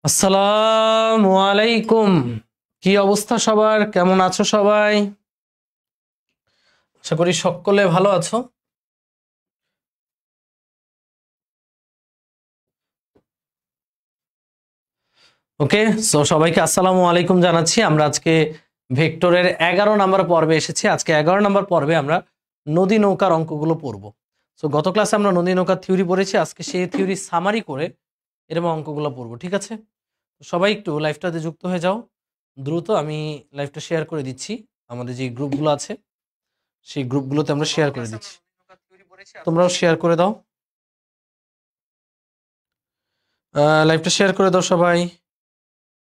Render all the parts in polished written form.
আসসালামু আলাইকুম। কি অবস্থা সবার? কেমন আছো সবাই? আশা করি সকলে ভালো আছো। ওকে, সো সবাইকে আসসালামু আলাইকুম জানাচ্ছি। আমরা আজকে ভেক্টরের 11 নম্বর পর্বে এসেছি। আজকে 11 নম্বর পর্বে আমরা নদী নৌকার অঙ্কগুলো পড়ব। সো গত ক্লাসে আমরা নদী নৌকার থিওরি পড়েছি, আজকে সেই থিওরি সামারি করে এরকম অঙ্কগুলো পড়ব, ঠিক আছে? সবাই একটু লাইভটাতে যুক্ত হয়ে যাও দ্রুত। আমি লাইভটা শেয়ার করে দিচ্ছি, আমাদের যে গ্রুপগুলো আছে সেই গ্রুপগুলোতে আমরা শেয়ার করে দিচ্ছি, তোমরাও শেয়ার করে দাও। লাইভটা শেয়ার করে দাও সবাই।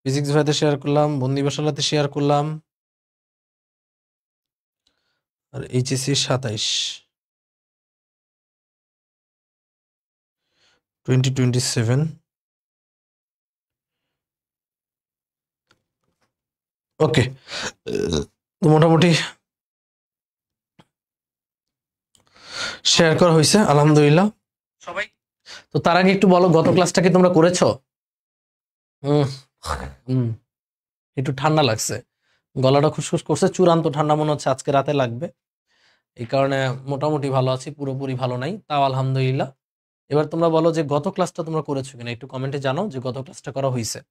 ফিজিক্স ভাইতে শেয়ার করলাম, বন্দি বাসালাতে শেয়ার করলাম, আর এইচএসসি 27 2027। ওকে, তো মোটামুটি শেয়ার করা হয়েছে আলহামদুলিল্লাহ সবাই। তো তার আগে একটু বলো, গত ক্লাসটা কি তোমরা করেছো? একটু ঠান্ডা লাগছে, গলাটা খুসখুস করছে, চূড়ান্ত ঠান্ডা মনে হচ্ছে আজকে রাতে লাগবে। এই কারণে মোটামুটি ভালো আছি, পুরোপুরি ভালো নাই, তাও আলহামদুলিল্লাহ। এবার তোমরা বলো যে গত ক্লাসটা তোমরা করেছো কিনা, একটু কমেন্টে জানাও যে গত ক্লাসটা করা হয়েছে।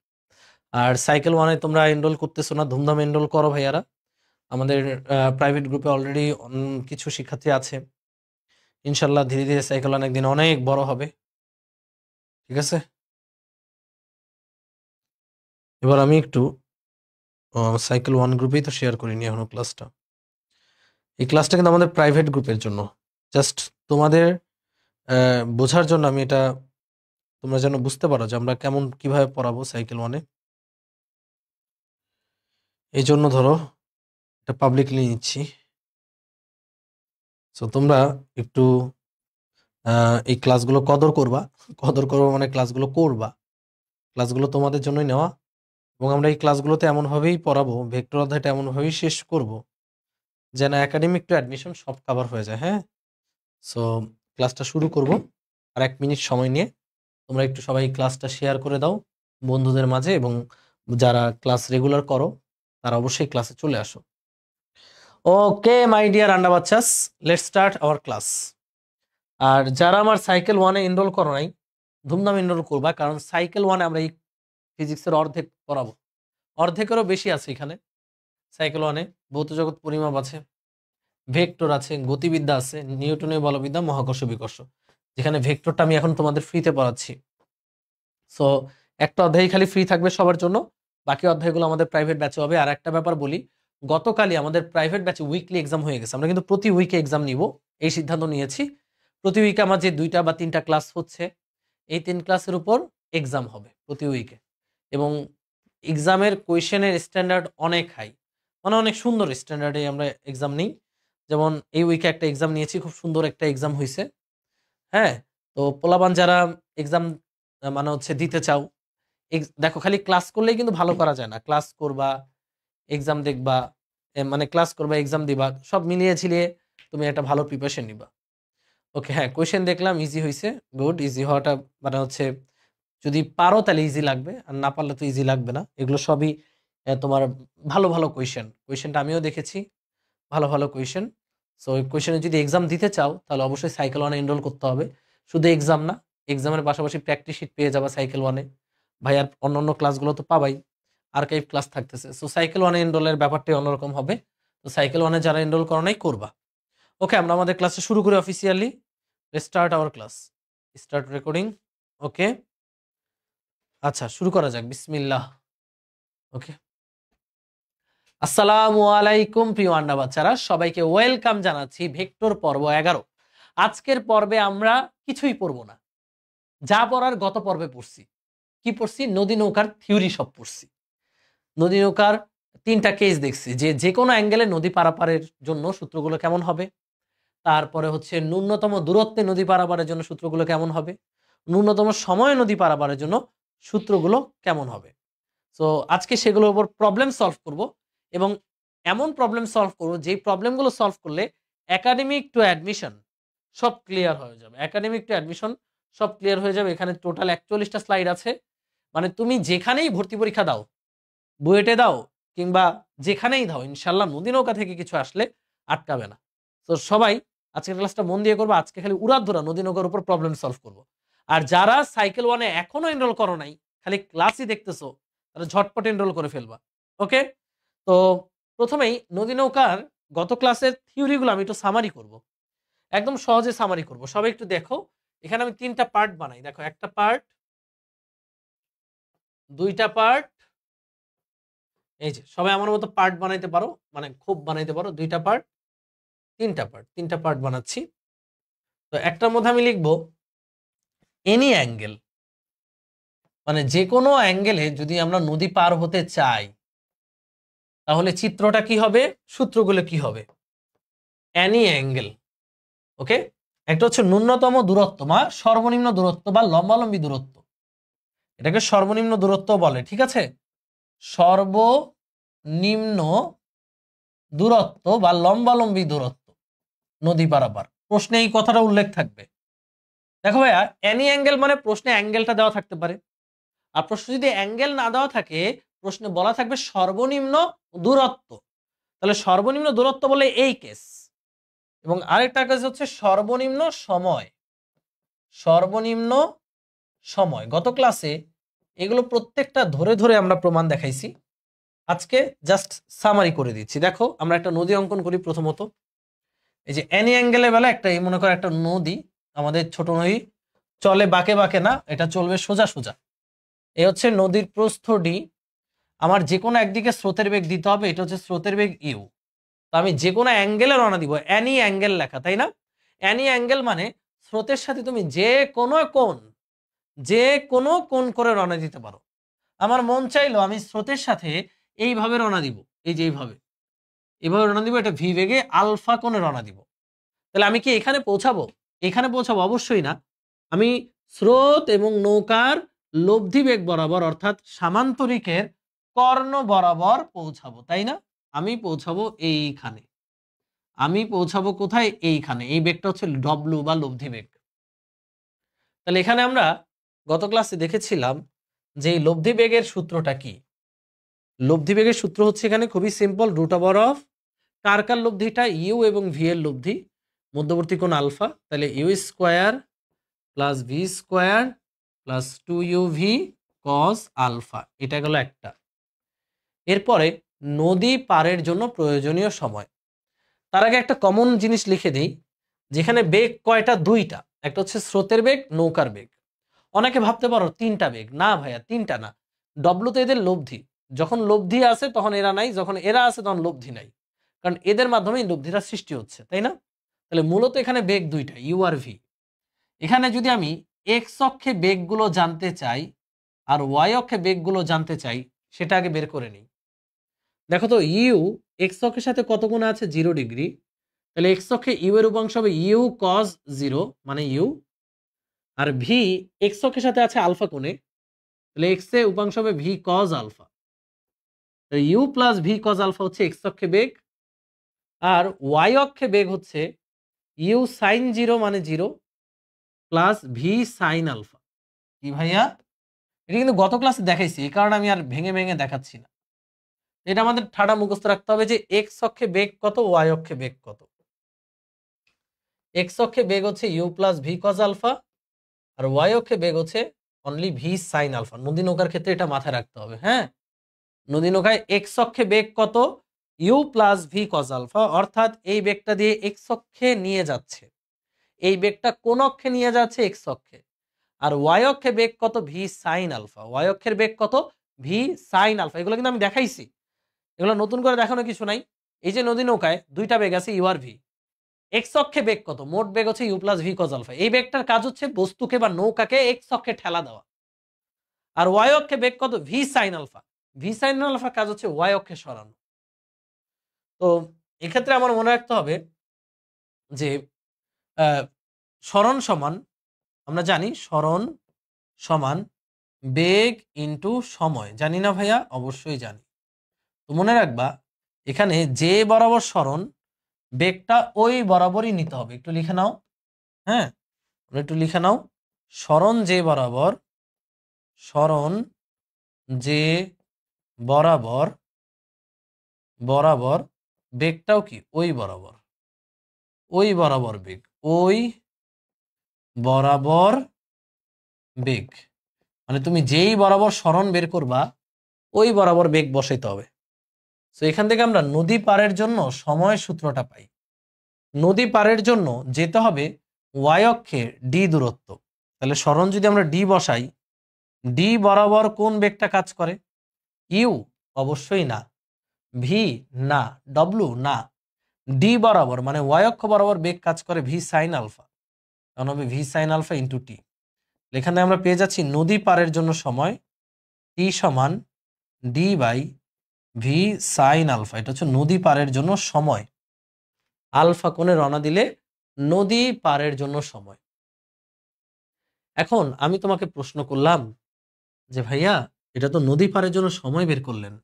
আর সাইকেল ওয়ানে তোমরা এনরোল করতেছো না, ধুমধাম এনরোল করো ভাইয়ারা। আমাদের প্রাইভেট গ্রুপে অলরেডি কিছু শিক্ষার্থী আছে, ইনশাল্লাহ ধীরে ধীরে সাইকেল ওয়ান একদিন অনেক বড় হবে, ঠিক আছে? এবার আমি একটু সাইকেল ওয়ান গ্রুপেই তো শেয়ার করিনি এখনো ক্লাসটা। এই ক্লাসটা কিন্তু আমাদের প্রাইভেট গ্রুপের জন্য, জাস্ট তোমাদের বোঝার জন্য আমি এটা, তোমরা যেন বুঝতে পারো যে আমরা কেমন কিভাবে পড়াবো সাইকেল ওয়ানে, এই জন্য ধরো এটা পাবলিকলি নিচ্ছি। সো তোমরা একটু এই ক্লাসগুলো কদর করবা মানে ক্লাসগুলো করবা, ক্লাসগুলো তোমাদের জন্যই নেওয়া। এবং আমরা এই ক্লাসগুলোতে এমনভাবেই পড়াবো, ভেক্টর অধ্যায়টা এমনভাবেই শেষ করব যেন একাডেমিক টু অ্যাডমিশন সব কভার হয়ে যায়। হ্যাঁ, সো ক্লাসটা শুরু করব, আর 1 মিনিট সময় নিয়ে তোমরা একটু সবাই ক্লাসটা শেয়ার করে দাও বন্ধুদের মাঝে, এবং যারা ক্লাস রেগুলার করো তারা অবশ্যই ক্লাসে চলে আসো। ওকে মাই ডিয়ার আন্ডা বাচ্চাস, লেটস স্টার্ট আওয়ার ক্লাস। আর যারা আমার সাইকেল ওয়ানে এনরোল করো নাই, ধুমধাম এনরোল করবা, কারণ সাইকেল ওয়ানে আমরা এই ফিজিক্সের অর্ধেক পড়াবো, অর্ধেকেরও বেশি আছে এখানে। সাইকেল ওয়ানে ভৌত জগৎ, পরিমাপ আছে, ভেক্টর আছে, গতিবিদ্যা আছে, নিউটনীয় বলবিদ্যা, মহাকর্ষ বিকর্ষ, যেখানে ভেক্টরটা আমি এখন তোমাদের ফ্রিতে পড়াচ্ছি। সো একটা অধ্যায় খালি ফ্রি থাকবে সবার জন্য, বাকি অধ্যায়গুলো আমাদের প্রাইভেট ব্যাচে হবে। আর একটা ব্যাপার বলি, গতকালই আমাদের প্রাইভেট ব্যাচে উইকলি এক্সাম হয়ে গেছে, আমরা কিন্তু প্রতি উইকে এক্সাম নিব এই সিদ্ধান্ত নিয়েছি। প্রতি উইকে আমার যে 2টা বা 3টা ক্লাস হচ্ছে, এই 3 ক্লাসের উপর এক্সাম হবে প্রতি উইকে, এবং এক্সামের কোয়েশ্চেনের স্ট্যান্ডার্ড অনেক হাই, মানে অনেক সুন্দর স্ট্যান্ডার্ডে আমরা এক্সাম নিই। যেমন এই উইকে একটা এক্সাম নিয়েছি, খুব সুন্দর একটা এক্সাম হয়েছে। হ্যাঁ, তো পোলাপান যারা এক্সাম মানে হচ্ছে দিতে চাও, দেখো খালি ক্লাস করলেই কিন্তু ভালো করা যায় না, ক্লাস করবা, এক্সাম দেখবা, মানে ক্লাস করবা, এক্সাম দিবা, সব মিলিয়ে ঝিলিয়ে তুমি একটা ভালো প্রিপারেশন নিবা। ওকে, হ্যাঁ, কোয়েশ্চেন দেখলাম ইজি হয়েছে, গুড। ইজি হওয়াটা মানে হচ্ছে যদি পারো তাহলে ইজি লাগবে, আর না পারলে তো ইজি লাগবে না। এগুলো সবই তোমার ভালো ভালো কোয়েশ্চেনটা আমিও দেখেছি, ভালো ভালো কোয়েশ্চেন। সো ওই কোয়েশ্চেনে যদি এক্সাম দিতে চাও তাহলে অবশ্যই সাইকেল ওয়ানে এনরোল করতে হবে। শুধু এক্সাম না, এক্সামের পাশাপাশি প্র্যাকটিস শিট পেয়ে যাবা সাইকেল ওয়ানে। ভাই আর অন্যান্য ক্লাসগুলো তো পাবাই, আর্কাইভ ক্লাস থাকতেছে। সো সাইকেল ওয়ানে এনরোলের ব্যাপারটাই অন্যরকম হবে। তো সাইকেল ওয়ানে যারা এনরোল করো নাই করবা। ওকে, আমরা আমাদের ক্লাসে শুরু করি officially. Start our class, start recording. Okay, আচ্ছা শুরু করা যাক, বিসমিল্লাহ। ওকে, আসসালামু আলাইকুম প্রিয় আন্ডা বাচ্চারা, সবাইকে ওয়েলকাম জানাচ্ছি ভেক্টর পর্ব 11। আজকের পর্বে আমরা কিছুই পড়বো না, যা পড়ার গত পর্বে পড়ছি। কি পড়ছি? নদী নৌকার থিওরি সব পড়ছি। নদী নৌকার 3টা কেস দেখছি, যে কোনো অ্যাঙ্গেলে নদী পারাপারের জন্য সূত্রগুলো কেমন হবে। তারপরে হচ্ছে ন্যূনতম দূরত্বে নদী পারাপারের জন্য সূত্রগুলো কেমন হবে, ন্যূনতম সময়ে নদী পারাপারের জন্য সূত্রগুলো কেমন হবে। সো আজকে সেগুলোর উপর প্রবলেম সলভ করব, এবং এমন প্রবলেম সলভ করব যেই প্রবলেমগুলো সলভ করলে একাডেমিক টু অ্যাডমিশন সব ক্লিয়ার হয়ে যাবে। একাডেমিক টু অ্যাডমিশন সব ক্লিয়ার হয়ে যাবে। এখানে টোটাল 41টা স্লাইড আছে, মানে তুমি যেখানেই ভর্তি পরীক্ষা দাও, বুয়েটে দাও কিংবা যেখানেই দাও, ইনশাল্লাহ নদী নৌকা থেকে কিছু আসলে আটকাবে না। তো সবাই আজকের ক্লাসটা মন দিয়ে করবো। আজকে খালি উড়াধুরা নদী নৌকার উপর প্রবলেম সলভ করবো। আর যারা সাইকেল ওয়ানে এখনো এনরোল করো নাই, খালি ক্লাসই দেখতেছো, তারা ঝটপট এনরোল করে ফেলবা। ওকে, তো প্রথমেই নদী নৌকার গত ক্লাসের থিওরিগুলো আমি একটু সামারি করব, একদম সহজে সামারি করব। সবাই একটু দেখো, এখানে আমি 3টা পার্ট বানাই। দেখো, একটা পার্ট, 2টা পার্ট, এই যে সবাই আমার মতো পার্ট বানাইতে পারো, মানে খুব বানাইতে পারো। 2টা পার্ট, 3টা পার্ট, 3টা পার্ট বানাচ্ছি। তো একটার মধ্যে আমি লিখবো এনি অ্যাঙ্গেল, মানে যে কোনো অ্যাঙ্গেলে যদি আমরা নদী পার হতে চাই তাহলে চিত্রটা কি হবে, সূত্রগুলো কি হবে। এনি অ্যাঙ্গেল, ওকে। একটা হচ্ছে ন্যূনতম দূরত্ব বা সর্বনিম্ন দূরত্ব বা লম্বালম্বী দূরত্ব, এটাকে সর্বনিম্ন দূরত্ব বলে, ঠিক আছে। সর্বনিম্ন দূরত্ব বা লম্বালম্বী দূরত্ব নদী পারাপার, প্রশ্নে এই কথাটা উল্লেখ থাকবে। দেখো ভাইয়া, এনি অ্যাঙ্গেল মানে প্রশ্নে অ্যাঙ্গেলটা দেওয়া থাকতে পারে, আর প্রশ্ন যদি অ্যাঙ্গেল না দেওয়া থাকে প্রশ্নে বলা থাকবে সর্বনিম্ন দূরত্ব। তাহলে সর্বনিম্ন দূরত্ব বলে এই কেস, এবং আরেকটা কেস হচ্ছে সর্বনিম্ন সময়। সর্বনিম্ন সময় গত ক্লাসে এগুলো প্রত্যেকটা ধরে ধরে আমরা প্রমাণ দেখাইছি, আজকে জাস্ট সামারি করে দিচ্ছি। দেখো, আমরা একটা নদী অঙ্কন করি। প্রথমত এই যে এনি অ্যাঙ্গেলের বেলা একটা, এই মনে করো একটা নদী, আমাদের ছোট নদী, চলে বাঁকে বাঁকে না, এটা চলবে সোজা সোজা। এই হচ্ছে নদীর প্রস্থ ডি। আমার যে কোনো একদিকে স্রোতের বেগ দিতে হবে, এটা হচ্ছে স্রোতের বেগ ইউ। তো আমি যে কোনো অ্যাঙ্গেলে রওনা দিব, অ্যানি অ্যাঙ্গেল লেখা, তাই না। অ্যানি অ্যাঙ্গেল মানে স্রোতের সাথে তুমি যে কোনো কোণ করে রওনা দিতে পারো। আমার মন চাইলো আমি স্রোতের সাথে এইভাবে রওনা দিব, এই যে এইভাবে রওনা দিব, এটা ভি বেগে আলফা কোণে রওনা দিব। তাহলে আমি কি এখানে পৌঁছাবো? এখানে পৌঁছাবো? অবশ্যই না। আমি স্রোত এবং নৌকার লব্ধি বেগ বরাবর, অর্থাৎ সামান্তরিকের কর্ণ বরাবর পৌঁছাবো, তাই না। আমি পৌঁছাবো এইখানে, আমি পৌঁছাবো কোথায়? এইখানে। এই বেগটা হচ্ছে ডব্লু বা লব্ধি বেগ। তাহলে এখানে আমরা গত ক্লাসে দেখেছিলাম যে এই লব্ধি বেগের সূত্রটা কি। লব্ধি বেগের সূত্র হচ্ছে এখানে খুবই সিম্পল, রুট ওভার অফ কার কার লব্ধিটা, ইউ এবং ভি এর লব্ধি, মধ্যবর্তী কোণ আলফা। তাহলে U square plus V square plus 2uv cos alpha, এটা গেল একটা। এরপরে নদী পারের জন্য প্রয়োজনীয় সময়। তার আগে একটা কমন জিনিস লিখে দেই, যেখানে বেগ কয়টা? 2টা। একটা হচ্ছে স্রোতের বেগ, নৌকার বেগ। অনেকে ভাবতে পারো 3টা বেগ। না ভাইয়া, 3টা না। ডব্লু তো এদের লব্ধি, যখন লব্ধি আছে তখন এরা নাই, যখন এরা আছে তখন লব্ধি নাই, কারণ এদের মাধ্যমেই লব্ধিটা সৃষ্টি হচ্ছে, তাই না। তাহলে মূলত এখানে বেগ 2টা, ইউ আর ভি। এখানে যদি আমি এক্স অক্ষে বেগগুলো জানতে চাই আর ওয়াই অক্ষে বেগগুলো জানতে চাই, সেটা আগে বের করে নিই। দেখো তো, ইউ এক্স অক্ষের সাথে কত কোণ আছে? 0 ডিগ্রি। তাহলে এক্স অক্ষে ইউ এর উপাংশ হবে ইউ কস 0, মানে ইউ। আর ভি এক্স অক্ষের সাথে আছে আলফা কোণে, তাহলে এক্স এর উপাংশ হবে V cos alpha. U plus V cos alpha হচ্ছে এক্স অক্ষে বেগ, আর ওয়াই অক্ষে বেগ হচ্ছে ইউ সাইন 0 মানে 0 প্লাস ভি সাইন আলফা। কি ভাইয়া? এটা কিন্তু গত ক্লাসে দেখাইছি, এই কারণে আমি আর ভেঙে ভেঙে দেখাচ্ছি না। এটা আমাদের ঠাডা মুখস্থ রাখতে হবে যে এক্স অক্ষে বেগ কত, ওয়াই অক্ষে বেগ কত। এক্স অক্ষে বেগ হচ্ছে you plus V cos alpha, আর ওয়াই অক্ষে বেগ হচ্ছে অনলি ভি সাইন আলফা। নদী নৌকার ক্ষেত্রে এটা মাথায় রাখতে হবে, হ্যাঁ। নদী নৌকায় এক্স অক্ষে বেগ কত? You plus V cos alpha, অর্থাৎ এই বেগটা দিয়ে এক্স অক্ষে নিয়ে যাচ্ছে। এই বেগটা কোন অক্ষে নিয়ে যাচ্ছে? এক্স অক্ষে। আর ওয়াই অক্ষে বেগ কত? V sine alpha. ওয়াই অক্ষের বেগ কত? V sine alpha. এগুলো কিন্তু আমি দেখাইছি, এগুলো নতুন করে দেখানো কিছু নাই। এই যে নদী নৌকায় 2টা বেগ আছে, ইউ আর ভি। এক্স অক্ষে বেগ কত? মোট বেগ হচ্ছে you plus V cos alpha. এই বেগটার কাজ হচ্ছে বস্তুকে বা নৌকাকে এক্স অক্ষে ঠেলা দেওয়া। আর ওয়াই অক্ষে বেগ কত? V sine alpha. V sine আলফার কাজ হচ্ছে ওয়াই অক্ষে সরানো। তো এক্ষেত্রে আমার মনে রাখতে হবে যে সরণ সমান, আমরা জানি সরণ সমান বেগ ইন্টু সময়, জানি না ভাইয়া? অবশ্যই জানি। তো মনে রাখবা, এখানে যে বরাবর সরণ, বেগটা ওই বরাবরই নিতে হবে। একটু লিখে নাও, হ্যাঁ, একটু লিখে নাও। সরণ যে বরাবর, সরণ যে বরাবর বরাবর বেগটাও কি ওই বরাবর বেগ, ওই বরাবর বেগ, মানে তুমি যেই বরাবর সরণ বের করবা ওই বরাবর বেগ বসাইতে হবে। তো এখান থেকে আমরা নদী পারের জন্য সময় সূত্রটা পাই। নদী পারের জন্য যেতে হবে ওয়াই অক্ষে ডি দূরত্ব। তাহলে সরণ যদি আমরা ডি বসাই, ডি বরাবর কোন বেগটা কাজ করে? ইউ? অবশ্যই না। ভি? না। ডব্লু? না। ডি বরাবর মানে ওয়াই অক্ষ বরাবর বেগ কাজ করে ভি সাইন আলফা, কারণ হবে ভি সাইন আলফা ইন্টু টি। এখানে আমরা পেয়ে যাচ্ছি নদী পারের জন্য সময় টি সমান d by V sine alpha. এটা হচ্ছে নদী পারের জন্য সময়, আলফা কোণে রওনা দিলে নদী পারের জন্য সময়। এখন আমি তোমাকে প্রশ্ন করলাম যে ভাইয়া এটা তো নদী পারের জন্য সময় বের করলেন,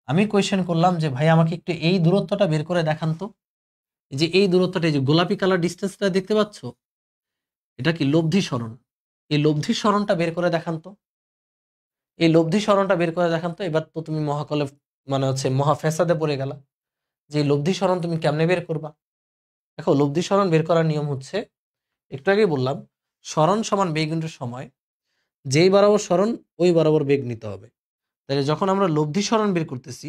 আমি কোয়েশ্চেন করলাম যে ভাই আমাকে একটু এই দূরত্বটা বের করে দেখান তো। যে এই দূরত্বটা, এই যে গোলাপি কালার ডিস্টেন্সটা দেখতে পাচ্ছ, এটা কি লব্ধি সরণ। এই লব্ধি সরণটা বের করে দেখান তো, এই লব্ধি সরণটা বের করে দেখান তো। এবার তো তুমি মহাকলে মানে হচ্ছে মহা ফ্যাসাদে পড়ে গেলা যে লব্ধি সরণ তুমি কেমনে বের করবা। দেখো লব্ধি সরণ বের করার নিয়ম হচ্ছে, একটু আগেই বললাম, সরণ সমান বেগ ইন্টু সময়, যেই বরাবর সরণ ওই বরাবর বেগ নিতে হবে। তাহলে যখন আমরা লব্ধি সরণ বের করতেছি,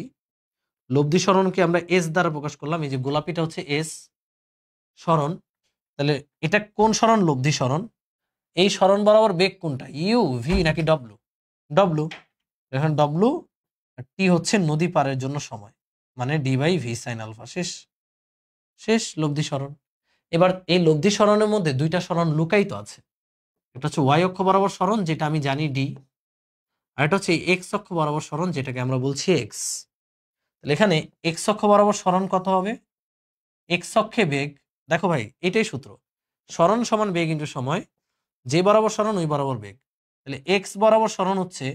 লব্ধি সরণকে আমরা এস দ্বারা প্রকাশ করলাম। এই যে গোলাপিটা হচ্ছে এস সরণ। তাহলে এটা কোন সরণ? লব্ধি সরণ। এই সরণ বরাবর বেগ কোনটা? ইউ, ভি নাকি ডব্লু? ডব্লু। এখন ডব্লু টি হচ্ছে নদী পারের জন্য সময়, মানে d by V sine alpha. শেষ শেষ লব্ধি সরণ। এবার এই লব্ধি সরণের মধ্যে দুইটা সরণ লুকায়িত আছে। এটা হচ্ছে ওয়াই অক্ষ বরাবর সরণ, যেটা আমি জানি ডি, আর এটা হচ্ছে এক্স অক্ষ বরাবর সরণ, যেটাকে আমরা বলছি এক্স। তাহলে এখানে এক্স অক্ষ বরাবর সরণ কত হবে? এক্স অক্ষে বেগ, দেখো ভাই এটাই সূত্র, সরণ সমান বেগ ইন্টু সময়, যে বরাবর সরণ ওই বরাবর বেগ। তাহলে এক্স বরাবর সরণ হচ্ছে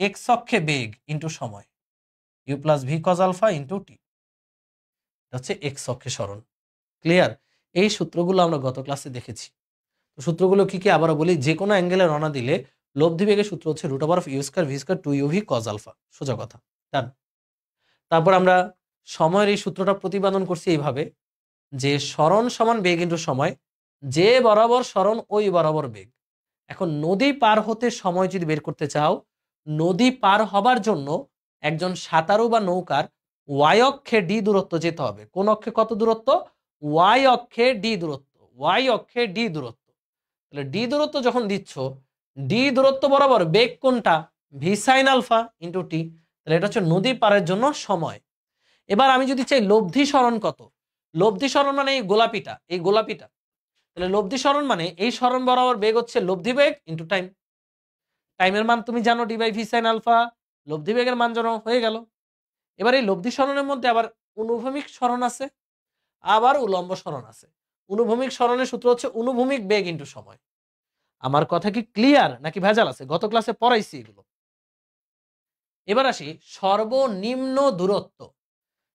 এক্স অক্ষে বেগ ইন্টু সময়, U plus V cos alpha into T. এটা হচ্ছে এক্স অক্ষে সরণ। ক্লিয়ার? এই সূত্রগুলো আমরা গত ক্লাসে দেখেছি। তো সূত্রগুলো কি কি আবারও বলি। যে কোনো অ্যাঙ্গেলে রওনা দিলে লব্ধি বেগের সূত্র হচ্ছে root over of u square v square 2 u v cos alpha. সোজা কথা। ডান। তারপর আমরা সময়ের এই সূত্রটা প্রতিপাদন করছি এইভাবে যে সরণ সমান বেগ ইন্টু সময়, যে বরাবর সরণ ওই বরাবর বেগ। এখন নদী পার হতে সময় যদি বের করতে চাও, নদী পার হবার জন্য একজন সাঁতারু বা নৌকার ওয়াই অক্ষে ডি দূরত্ব যেতে হবে। কোন অক্ষে কত দূরত্ব? ওয়াই অক্ষে ডি দূরত্ব। ওয়াই অক্ষে ডি দূরত্ব। তাহলে ডি দূরত্ব যখন দিচ্ছ, ডি দূরত্ব বরাবর বেগ কোনটা? ভি সাইন আলফা ইন্টু টি। তাহলে এটা হচ্ছে নদী পারের জন্য সময়। এবার আমি যদি চাই লব্ধি সরণ কত, লব্ধি সরণ মানে এই গোলাপিটা, এই গোলাপিটা। তাহলে লব্ধি সরণ মানে এই সরণ বরাবর বেগ হচ্ছে লব্ধি বেগ ইন্টু টাইম। টাইমের মান তুমি জানো d by V sine alpha, লব্ধি বেগের মান জানো, হয়ে গেল। এবার এই লব্ধি সরণের মধ্যে আবার অনুভূমিক সরণ আছে, আবার উলম্ব সরণ আছে। অনুভূমিক সরণের সূত্র হচ্ছে অনুভূমিক বেগ ইন্টু সময়। আমার কথা কি ক্লিয়ার নাকি ভেজাল আছে? গত ক্লাসে পড়াইছি এগুলো। এবার আসি সর্বনিম্ন দূরত্ব।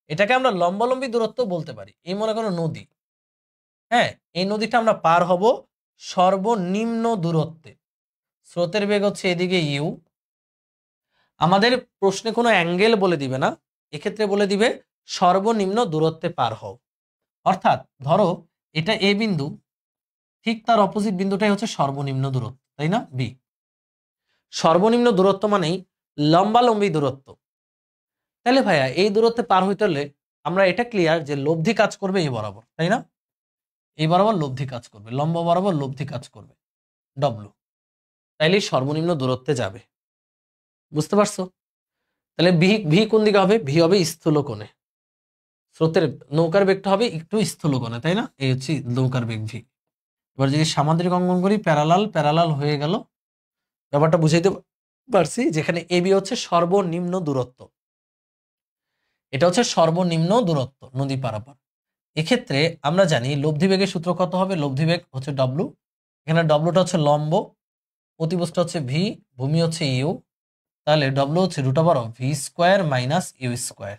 এটাকে আমরা লম্বালম্বী দূরত্ব বলতে পারি। এই মনে করো নদী, হ্যাঁ, এই নদীটা আমরা পার হব সর্বনিম্ন দূরত্বে। স্রোতের বেগ হচ্ছে এদিকে ইউ। আমাদের প্রশ্নে কোনো অ্যাঙ্গেল বলে দিবে না, এক্ষেত্রে বলে দিবে সর্বনিম্ন দূরত্বে পার হও। অর্থাৎ ধরো এটা এ বিন্দু, ঠিক তার অপোজিট বিন্দুটাই হচ্ছে সর্বনিম্ন দূরত্ব, তাই না? বি। সর্বনিম্ন দূরত্ব মানেই লম্বালম্বী দূরত্ব। তাহলে ভাইয়া এই দূরত্বে পার হইতে হলে আমরা এটা ক্লিয়ার যে লব্ধি কাজ করবে এই বরাবর, তাই না? এই বরাবর লব্ধি কাজ করবে, লম্ব বরাবর লব্ধি কাজ করবে ডব্লু। তাইলে সর্বনিম্ন দূরত্বে যাবে। বুঝতে পারছো? তাহলে ভি ভি কোন দিকে হবে? ভি হবে স্থূল কোণে। স্রোতের নৌকার বেগটা হবে একটু স্থূল কোণে, তাই না? এই হচ্ছে নৌকার বেগ ভি। এবার যদি সামান্তরিক অঙ্কন করি, প্যারালাল প্যারালাল হয়ে গেল। ব্যাপারটা বুঝাইতে পারছি। যেখানে এবি হচ্ছে সর্বনিম্ন দূরত্ব, এটা হচ্ছে সর্বনিম্ন দূরত্ব নদী পারাপার। এক্ষেত্রে আমরা জানি লব্ধি বেগের সূত্র কত হবে? লব্ধি বেগ হচ্ছে ডব্লু। এখানে ডব্লুটা হচ্ছে লম্ব, অতিবস্তু হচ্ছে ভি, ভূমি হচ্ছে ইউ। তাহলে ডব্লু হচ্ছে root over of V square minus you square.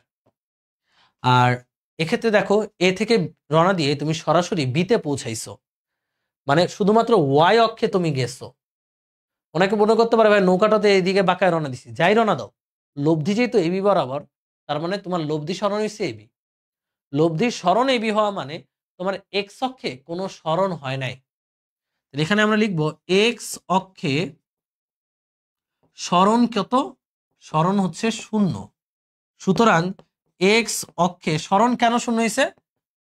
আর এক্ষেত্রে দেখো এ থেকে রওনা দিয়ে তুমি সরাসরি বিতে পৌঁছাইছো, মানে শুধুমাত্র ওয়াই অক্ষে তুমি গেছো। অনেকে মনে করতে পারে ভাই নৌকাটাতে এইদিকে বাঁকায় রওনা দিছি, যাই রওনা দাও, লব্ধি যেহেতু এবি বরাবর, তার মানে তোমার লব্ধি সরণ হচ্ছে এবি। লব্ধির সরণ এবি হওয়া মানে তোমার এক্স অক্ষে কোনো সরণ হয় নাই। এখানে আমরা লিখব এক্স অক্ষে সরণ কত? সরণ হচ্ছে 0। সুতরাং এক্স অক্ষে সরণ কেন 0 হয়েছে?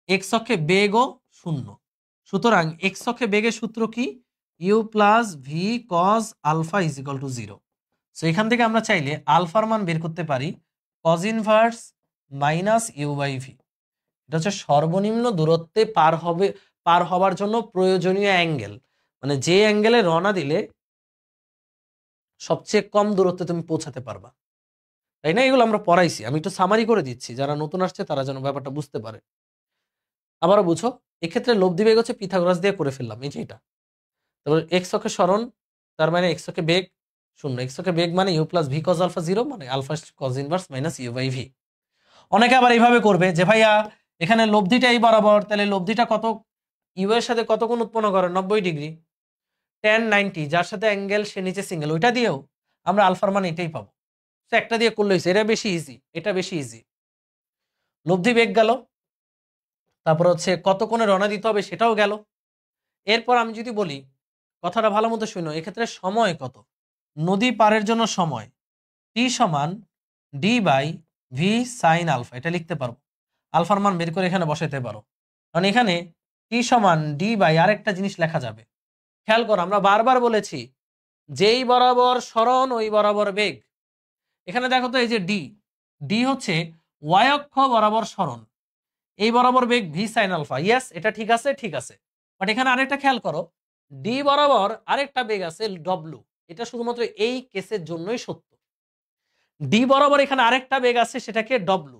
এক্স অক্ষে বেগও 0। সুতরাং এক্স অক্ষে বেগের সূত্র কি? U plus V cos alpha is equal to 0। So এখান থেকে আমরা চাইলে আলফার মান বের করতে পারি cos inverse minus you by v. এটা হচ্ছে সর্বনিম্ন দূরত্বে পার হবার জন্য প্রয়োজনীয় অ্যাঙ্গেল, মানে যে অ্যাঙ্গেলে রওনা দিলে সবচেয়ে কম দূরত্বে তুমি পৌঁছাতে পারবা, তাই না? এগুলো আমরা পড়াইছি, আমি একটু সামারি করে দিচ্ছি, যারা নতুন আসছে তারা যেন ব্যাপারটা বুঝতে পারে। আবারও বুঝো, এক্ষেত্রে লব্ধি বেগ হচ্ছে পিথাগোরাস দিয়ে করে ফেললাম, এই যে এটা। তারপর এক্স অক্ষে সরণ, তার মানে এক্স অক্ষে বেগ 0। এক্স অক্ষে বেগ মানে u plus V cos alpha 0, মানে alpha cos inverse minus you by v. অনেকে আবার এইভাবে করবে যে ভাইয়া এখানে লব্ধিটা এই বরাবর, তাহলে লব্ধিটা কত, ইউ এর সাথে কত কোণ উৎপন্ন করে? 90 ডিগ্রি। tan 90, যার সাথে অ্যাঙ্গেল সে নিচে সিঙ্গেল, ওইটা দিয়েও আমরা আলফার মান এটাই পাবো। তো একটা দিয়ে করলে হয়েছে, এটা বেশি ইজি, এটা বেশি ইজি। লব্ধি বেগ গেল, তারপর হচ্ছে কত কোণে রওনা দিতে হবে সেটাও গেল। এরপর আমি যদি বলি, কথাটা ভালো মতো শুনো, এক্ষেত্রে সময় কত? নদী পারের জন্য সময় টি সমান d by V sine alpha, এটা লিখতে পারবো। আলফার মান বের করে এখানে বসাতে পারো, কারণ এখানে টি সমান ডি বাই আরেকটা জিনিস লেখা যাবে। খেয়াল করো, আমরা বারবার বলেছি যেই বরাবর সরণ ওই বরাবর বেগ। এখানে দেখো তো, এই যে ডি, ডি হচ্ছে ওয়াই অক্ষ বরাবর সরণ, এই বরাবর বেগ ভি সাইন আলফা। ইয়েস, এটা ঠিক আছে, ঠিক আছে। বাট এখানে আরেকটা খেয়াল করো, ডি বরাবর আরেকটা বেগ আছে ডব্লু, এটা শুধুমাত্র এই কেসের জন্যই সত্য। ডি বরাবর এখানে আরেকটা বেগ আছে, সেটাকে ডব্লু।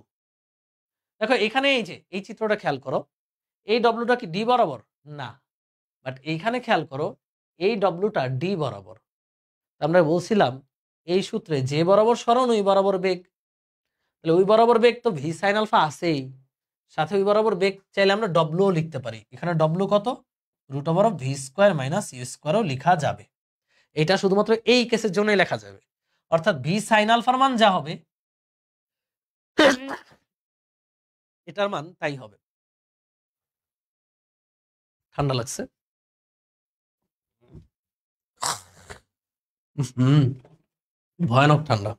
দেখো এখানে এই যে এই চিত্রটা খেয়াল করো, এই ডব্লুটা কি ডি বরাবর? না। বাট এইখানে খেয়াল করো, এই ডব্লুটা ডি বরাবর। আমরা বলছিলাম এই সূত্রে যে বরাবর সরণ ওই বরাবর বেগ, তাহলে ওই বরাবর বেগ তো ভি সাইন আলফা আছেই, সাথে ওই বরাবর বেগ চাইলে আমরা ডব্লুও লিখতে পারি। এখানে ডব্লু কত? Root over of V square minus U স্কোয়ারও লেখা যাবে। এটা শুধুমাত্র এই কেসের জন্যই লেখা যাবে, অর্থাৎ ভি সাইন আলফার মান যা হবে এটার মান তাই হবে। ঠান্ডা লাগছে? ভয়ানক ঠান্ডা।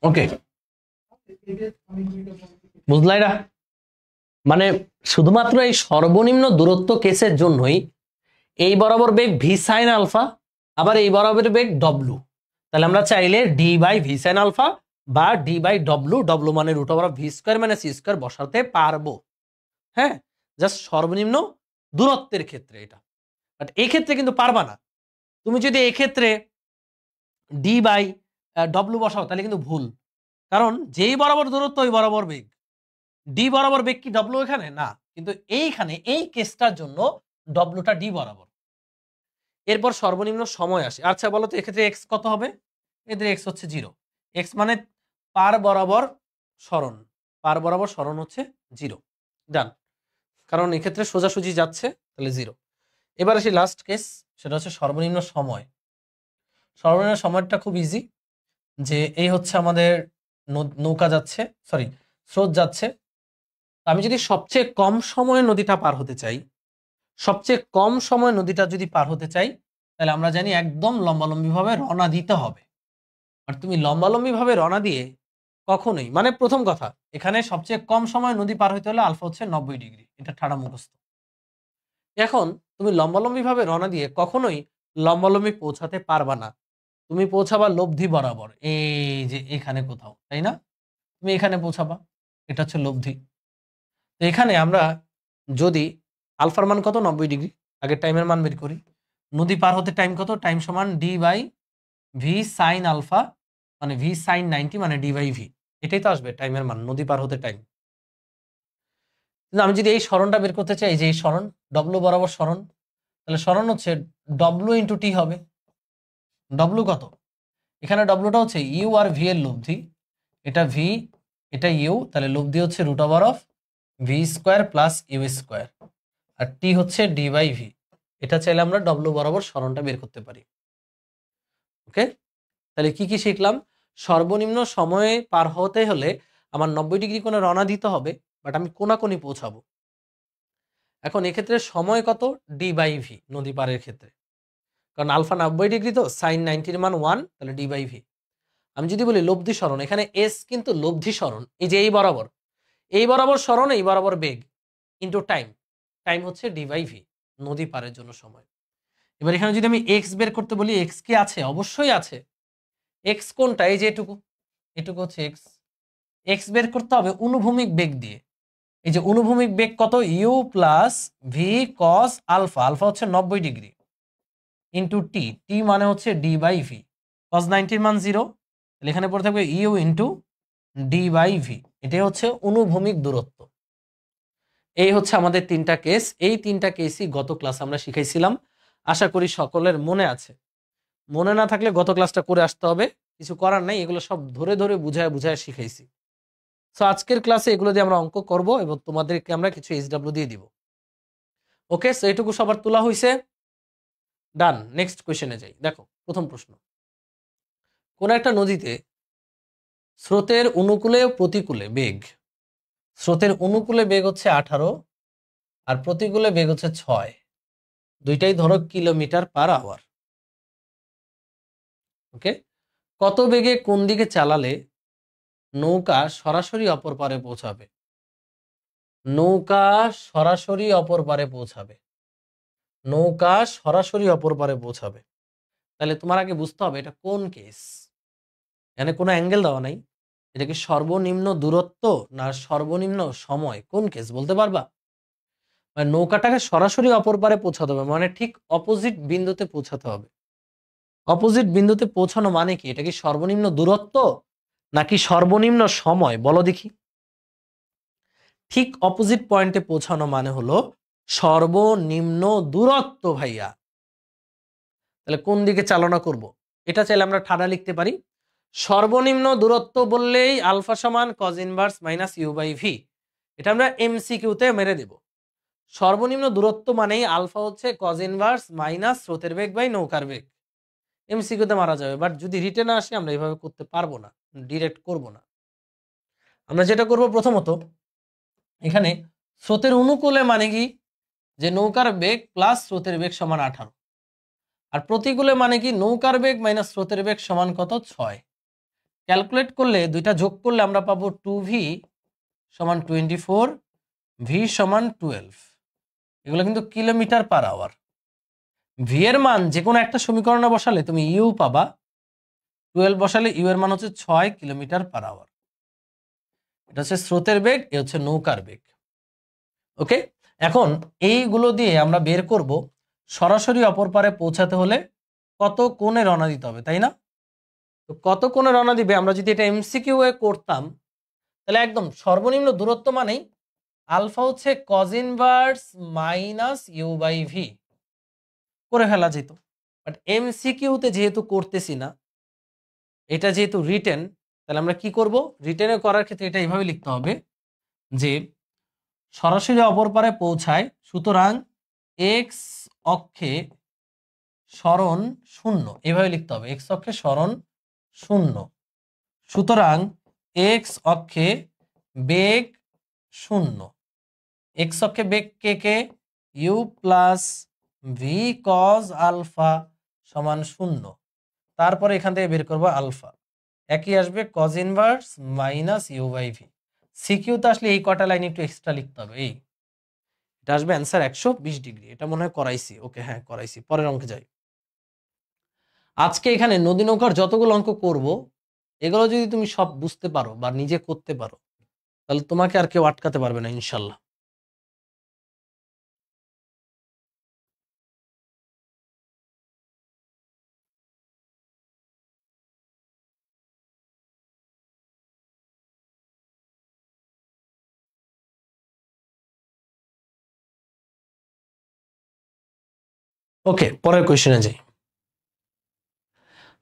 ওকে, বুঝলাই না? মানে শুধুমাত্র এই সর্বনিম্ন দূরত্ব কেসের জন্যই এই বরাবর বেগ ভি সাইন আলফা, আবার এই বরাবর বেগ ডব্লু। তাহলে আমরা চাইলে D by V sine alpha বা ডি বাই ডব্লু, ডব্লু মানে রুট ওভার ভি স্কোয়ার মানে সি স্কোয়ার বসাতে পারবো। হ্যাঁ, জাস্ট সর্বনিম্ন দূরত্বের ক্ষেত্রে এটা। বাট এই ক্ষেত্রে কিন্তু পারবা না। তুমি যদি এই ক্ষেত্রে ডি বাই ডব্লু বসাও তাহলে কিন্তু ভুল, কারণ যেই বরাবর দূরত্ব ওই বরাবর বেগ। ডি বরাবর বেগ কি ডব্লু এখানে? না, কিন্তু এইখানে এই কেসটার জন্য ডব্লুটা ডি বরাবর। এরপর সর্বনিম্ন সময় আসে। আচ্ছা বলো তো, এক্ষেত্রে এক্স কত হবে? এদের এক্স হচ্ছে 0। এক্স মানে পার বরাবর সরণ, পার বরাবর সরণ হচ্ছে 0। ডান, কারণ এক্ষেত্রে সোজাসুজি যাচ্ছে, তাহলে 0। এবার আসি লাস্ট কেস, সেটা হচ্ছে সর্বনিম্ন সময়। সর্বনিম্ন সময়টা খুব ইজি, যে এই হচ্ছে আমাদের নৌকা যাচ্ছে, সরি স্রোত যাচ্ছে। আমি যদি সবচেয়ে কম সময়ে নদীটা পার হতে চাই, সবচেয়ে কম সময় নদীটা যদি পার হতে চাই, তাহলে আমরা জানি একদম লম্বালম্বিভাবে রওনা দিতে হবে। আর তুমি লম্বালম্বিভাবে রওনা দিয়ে কখনোই, মানে প্রথম কথা, এখানে সবচেয়ে কম সময় নদী পার হতে হলে আলফা হচ্ছে 90 ডিগ্রি, এটা ঠাড়া মুখস্থ। এখন তুমি লম্বালম্বিভাবে রওনা দিয়ে কখনোই লম্বালম্বি পৌঁছাতে পারবা না, তুমি পৌঁছাবা লব্ধি বরাবর, এই যে এখানে কোথাও, তাই না? তুমি এখানে পৌঁছাবা, এটা হচ্ছে লব্ধি। তো এখানে আমরা যদি আলফার মান কত? 90 ডিগ্রি, আগের টাইমের মান বের করি। নদী পার হতে টাইম কত? টাইম সমান d by V sine alpha, মানে ভি সাইন 90 মানে ডি বাই ভি, এটাই তো আসবে টাইমের মান, নদী পার হতে টাইম। কিন্তু আমি যদি এই সরণটা বের করতে চাই, যে এই সরণ ডব্লু বরাবর সরণ, তাহলে সরণ হচ্ছে ডব্লু ইন্টু টি হবে। ডব্লু কত? এখানে ডব্লুটা হচ্ছে ইউ আর ভি এর লব্ধি, এটা ভি এটা ইউ, তাহলে লব্ধি হচ্ছে root over of V square plus U square, আর টি হচ্ছে ডি বাই ভি। এটা চাইলে আমরা ডব্লু বরাবর সরণটা বের করতে পারি। ওকে, তাহলে কি কি শিখলাম? সর্বনিম্ন সময়ে পার হতে হলে আমার 90 ডিগ্রি কোণে রওনা দিতে হবে, বাট আমি কোনাকুনি পৌঁছাবো। এখন এক্ষেত্রে সময় কত? ডি বাই ভি, নদী পারের ক্ষেত্রে, কারণ আলফা 90 ডিগ্রি, তো সাইন 90 এর মান 1, তাহলে ডি বাই ভি। আমি যদি বলি লব্ধি সরণ, এখানে এস কিন্তু লব্ধি সরণ, এই যে এই বরাবর, এই বরাবর সরণ, এই বরাবর বেগ ইন্টু টাইম, টাইম হচ্ছে ডি বাই ভি, নদী পারের জন্য সময়। এবার এখানে যদি আমি এক্স বের করতে বলি, এক্স কি আছে? অবশ্যই আছে। এক্স কোনটা? এই যে এটুকু, এটুকু হচ্ছে এক্স। এক্স বের করতে হবে অনুভূমিক বেগ দিয়ে। এই যে অনুভূমিক বেগ কত? You plus V cos alpha, alpha হচ্ছে 90 ডিগ্রি, ইন্টু টি, টি মানে হচ্ছে ডি বাই ভি। কস 90 মান 0, তাহলে এখানে পড়ে থাকবে u into d by v. এটাই হচ্ছে অনুভূমিক দূরত্ব। এই হচ্ছে আমাদের তিনটা কেস। এই তিনটা কেসই গত ক্লাস আমরা শিখাইছিলাম, আশা করি সকলের মনে আছে। মনে না থাকলে গত ক্লাসটা করে আসতে হবে, কিছু করার নাই, এগুলো সব ধরে ধরে বুঝায় বুঝায় শিখাইছি। সো আজকের ক্লাসে এগুলো দিয়ে আমরা অঙ্ক করব এবং তোমাদেরকে আমরা কিছু এইচডব্লিউ দিয়ে দিব। ওকে, সো এটুকু সবার তোলা হয়েছে, ডান। নেক্সট কোয়েশ্চেনে যাই। দেখো প্রথম প্রশ্ন, কোন একটা নদীতে স্রোতের অনুকূলে ও প্রতিকূলে বেগ, স্রোতের অনুকূলে বেগ হচ্ছে 18 আর প্রতিকূলে বেগ হচ্ছে 6, দুইটাই ধরো কিলোমিটার পার আওয়ার। ওকে, কত বেগে কোন দিকে চালালে নৌকা সরাসরি অপর পারে পৌঁছাবে? নৌকা সরাসরি অপর পারে পৌঁছাবে, নৌকা সরাসরি অপর পারে পৌঁছাবে। তাহলে তোমার আগে বুঝতে হবে এটা কোন কেস। এখানে কোনো অ্যাঙ্গেল দেওয়া নাই, এটা কি সর্বনিম্ন দূরত্ব না সর্বনিম্ন সময়? কোন কেস বলতে পারবা? মানে নৌকাটাকে সরাসরি অপর পারে পৌঁছাতে হবে, মানে ঠিক অপোজিট বিন্দুতে পৌঁছাতে হবে। অপোজিট বিন্দুতে পৌঁছানো মানে কি? এটা কি সর্বনিম্ন দূরত্ব নাকি সর্বনিম্ন সময়? বলো দেখি। ঠিক অপোজিট পয়েন্টে পৌঁছানো মানে হলো সর্বনিম্ন দূরত্ব ভাইয়া। তাহলে কোন দিকে চালনা করব? এটা চাইলে আমরা ঠাডা লিখতে পারি, সর্বনিম্ন দূরত্ব বললেই আলফা সমান cos inverse minus you by v. এটা আমরা এমসিকিউতে মেরে দেব। সর্বনিম্ন দূরত্ব মানেই আলফা হচ্ছে কজ ইনভার্স মাইনাস স্রোতের বেগ বাই নৌকার বেগ। এমসিকিউতে মারা যাবে, বাট যদি রিটেনে আসে আমরা এইভাবে করতে পারবো না, ডিরেক্ট করব না। আমরা যেটা করব প্রথমত, এখানে স্রোতের অনুকূলে মানে কি? যে নৌকার বেগ প্লাস স্রোতের বেগ সমান 18, আর প্রতিকূলে মানে কি? নৌকার বেগ মাইনাস স্রোতের বেগ সমান কত? 6। ক্যালকুলেট করলে দুইটা যোগ করলে আমরা পাবো 2v সমান 24, ভি সমান 12। এগুলো কিন্তু কিলোমিটার পার আওয়ার। ভি এর মান যে কোনো একটা সমীকরণে বসালে তুমি ইউ পাবা, 12 বসালে ইউ এর মান হচ্ছে 6 কিলোমিটার পার আওয়ার। এটা হচ্ছে স্রোতের বেগ, এ হচ্ছে নৌকার বেগ। ওকে, এখন এইগুলো দিয়ে আমরা বের করব সরাসরি অপর পারে পৌঁছাতে হলে কত কোণে রওনা দিতে হবে, তাই না? তো কত কোণে রওনা দিবে, আমরা যদি এটা এমসিকিউ এ করতাম তাহলে একদম সর্বনিম্ন দূরত্ব মানেই আলফা হচ্ছে cos inverse minus you by v করে ফেলা যেত। বাট এমসিকিউতে যেহেতু করতেছি না, এটা যেহেতু রিটেন, তাহলে আমরা কি করব? রিটেনে করার ক্ষেত্রে এটা এইভাবে লিখতে হবে যে সরাসরি অপর পারে পৌঁছায়, সুতরাং এক্স অক্ষে সরণ 0, এভাবে লিখতে হবে। এক্স অক্ষে সরণ 0, সুতরাং এক্স অক্ষে বেগ 0। এক্স অক্ষে বেগ কে কে? U plus V cos alpha সমান 0। তারপরে এখান থেকে বের করবো আলফা, একই আসবে cos inverse minus you by V. সিকিউতে আসলে এই কটা লাইন একটু এক্সট্রা লিখতে হবে। এই এটা আসবে অ্যান্সার 120 ডিগ্রি। এটা মনে হয় করাইছি। ওকে, হ্যাঁ করাইছি। পরের অঙ্কে যাই। আজকে এখানে নদী নৌকার যতগুলো অঙ্ক করব, এগুলো যদি তুমি সব বুঝতে পারো বা নিজে করতে পারো, তাহলে তোমাকে আর কেউ আটকাতে পারবে না ইনশাল্লাহ। ওকে, পরের কোয়েশ্চেনে যাই।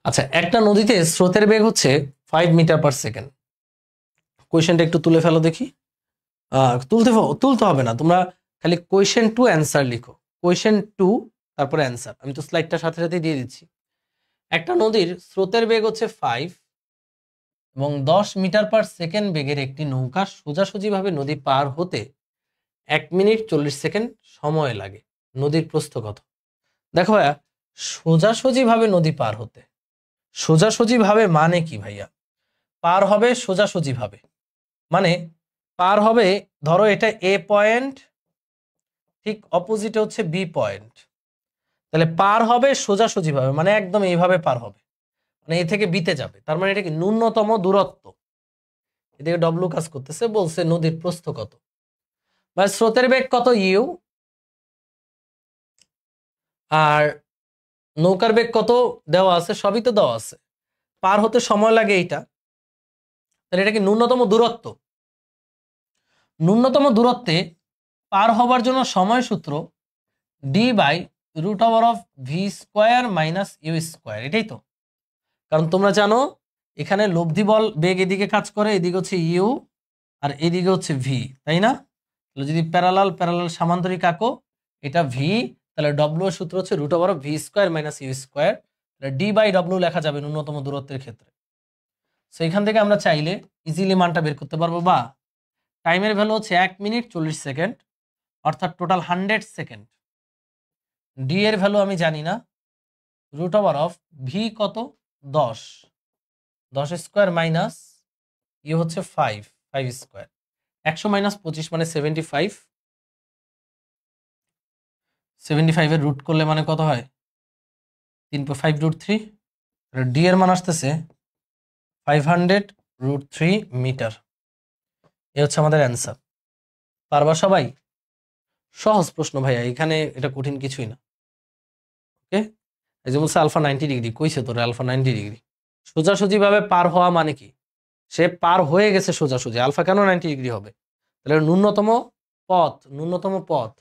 আচ্ছা, একটা নদীতে স্রোতের বেগ হচ্ছে 5 মিটার পার সেকেন্ড। কোয়েশ্চেনটা একটু তুলে ফেলো দেখি। তুলতে হবে না, তোমরা খালি কোয়েশ্চেন টু অ্যান্সার লিখো। কোয়েশ্চেন টু তারপরে অ্যান্সার। আমি তো স্লাইডটা সাথে সাথে দিয়ে দিচ্ছি। একটা নদীর স্রোতের বেগ হচ্ছে 5 এবং 10 মিটার পার সেকেন্ড বেগের একটি নৌকা সোজাসুজিভাবে নদী পার হতে 1 মিনিট 40 সেকেন্ড সময় লাগে। নদীর প্রস্থ কত? দেখো ভাইয়া, সোজাসুজিভাবে নদী পার হতে, সোজাসুজিভাবে মানে কি ভাইয়া? পার হবে সোজাসুজিভাবে, মানে পার হবে, ধরো এটা এ পয়েন্ট, ঠিক অপোজিটে হচ্ছে বি পয়েন্ট, তাহলে পার হবে সোজাসুজিভাবে মানে একদম এইভাবে পার হবে, মানে এ থেকে বিতে যাবে। তার মানে এটা কি ন্যূনতম দূরত্ব। এদিকে ডব্লু কাজ করতেছে, বলছে নদীর প্রস্থ কত বা স্রোতের বেগ কত ইউ, আর নৌকার বেগ কত দেওয়া আছে, সবই তো দেওয়া আছে। পার হতে সময় লাগে এইটা, তাহলে এটা কি ন্যূনতম দূরত্ব। ন্যূনতম দূরত্বে পার হবার জন্য সময় সূত্র d/√v² মাইনাস ইউ স্কোয়ার, এটাই তো। কারণ তোমরা জানো এখানে লব্ধি বল বেগ এদিকে কাজ করে, এদিকে হচ্ছে ইউ আর এদিকে হচ্ছে ভি, তাই না? তাহলে যদি প্যারালাল প্যারালাল সামান্তরিক আঁকো, এটা ভি, তাহলে ডব্লু এর সূত্র হচ্ছে √v² minus you square. d/w লেখা যাবে ন্যূনতম দূরত্বের ক্ষেত্রে। সো এখান থেকে আমরা চাইলে ইজিলি মানটা বের করতে পারবো। বা টাইমের ভ্যালু হচ্ছে 1 মিনিট 40 সেকেন্ড, অর্থাৎ টোটাল 100 সেকেন্ড। ডি এর ভ্যালু আমি জানি না, √v কত 10, 10 স্কোয়ার মাইনাস ইউ হচ্ছে 5 স্কোয়ার, 100 মাইনাস 25 মানে 75, 75 এর রুট করলে মানে কত হয় 3.5√3। ডি এর মান আসতেছে 500√3 মিটার। এ হচ্ছে আমাদের অ্যান্সার। পারবা সবাই? সহজ প্রশ্ন ভাইয়া, এখানে এটা কঠিন কিছুই না। ওকে, এই যে বলছে আলফা 90 ডিগ্রি, কইছে তোর আলফা 90 ডিগ্রি। সোজাসুজি ভাবে পার হওয়া মানে কি? সে পার হয়ে গেছে সোজাসুজি, আলফা কেন 90 ডিগ্রি হবে? তাহলে ন্যূনতম পথ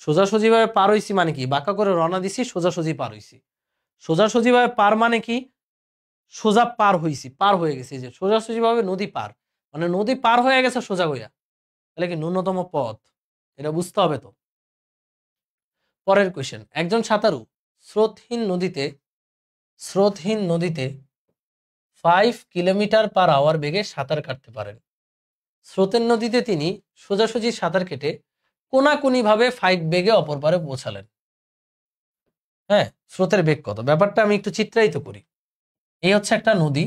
সোজাসুজি ভাবে পার হইছি মানে কি? বাঁকা করে রওনা দিছি, সোজাসুজি পার হইছি। সোজাসুজি ভাবে পার মানে কি? সোজা পার হইছি, পার হয়ে গেছি। যে সোজাসুজি ভাবে নদী পার মানে নদী পার হয়ে গেছে সোজা হইয়া, তাহলে কি ন্যূনতম পথ, এটা বুঝতে হবে তো। পরের কোয়েশ্চেন, একজন সাঁতারু স্রোতহীন নদীতে 5 কিলোমিটার পার আওয়ার বেগে সাঁতার কাটতে পারেন। স্রোতের নদীতে তিনি সোজাসুজি সাঁতার কেটে কোনাকুনি ভাবে 5 বেগে অপর পারে পৌঁছালেন। হ্যাঁ, স্রোতের বেগ কত, ব্যাপারটা আমি একটু চিত্রায়িত করি। এই হচ্ছে একটা নদী,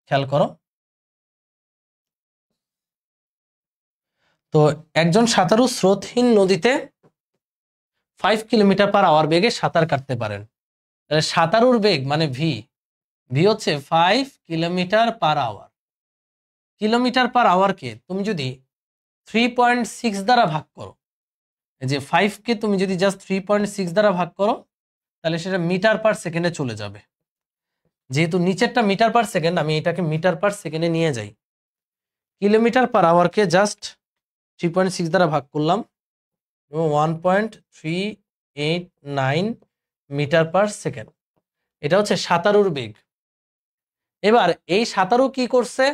খেয়াল করো। তো একজন সাঁতারু স্রোতহীন নদীতে 5 কিলোমিটার পার আওয়ার বেগে সাঁতার কাটতে পারেন। তাহলে সাঁতারুর বেগ মানে ভি হচ্ছে 5 kilometre per hour. Kilometre per আওয়ারকে তুমি যদি 3.6 দ্বারা ভাগ করো, এই যে 5 কে তুমি যদি জাস্ট 3.6 দ্বারা ভাগ করো, তাহলে সেটা মিটার পার সেকেন্ডে চলে যাবে। যেহেতু নিচেরটা মিটার পার সেকেন্ড, আমি এটাকে মিটার পার সেকেন্ডে নিয়ে যাই। কিলোমিটার পার আওয়ারকে জাস্ট 3.6 দ্বারা ভাগ করলাম, 1.389 মিটার পার সেকেন্ড। এটা হচ্ছে সাঁতারুর বেগ। এবার এই সাঁতারু কি করছে,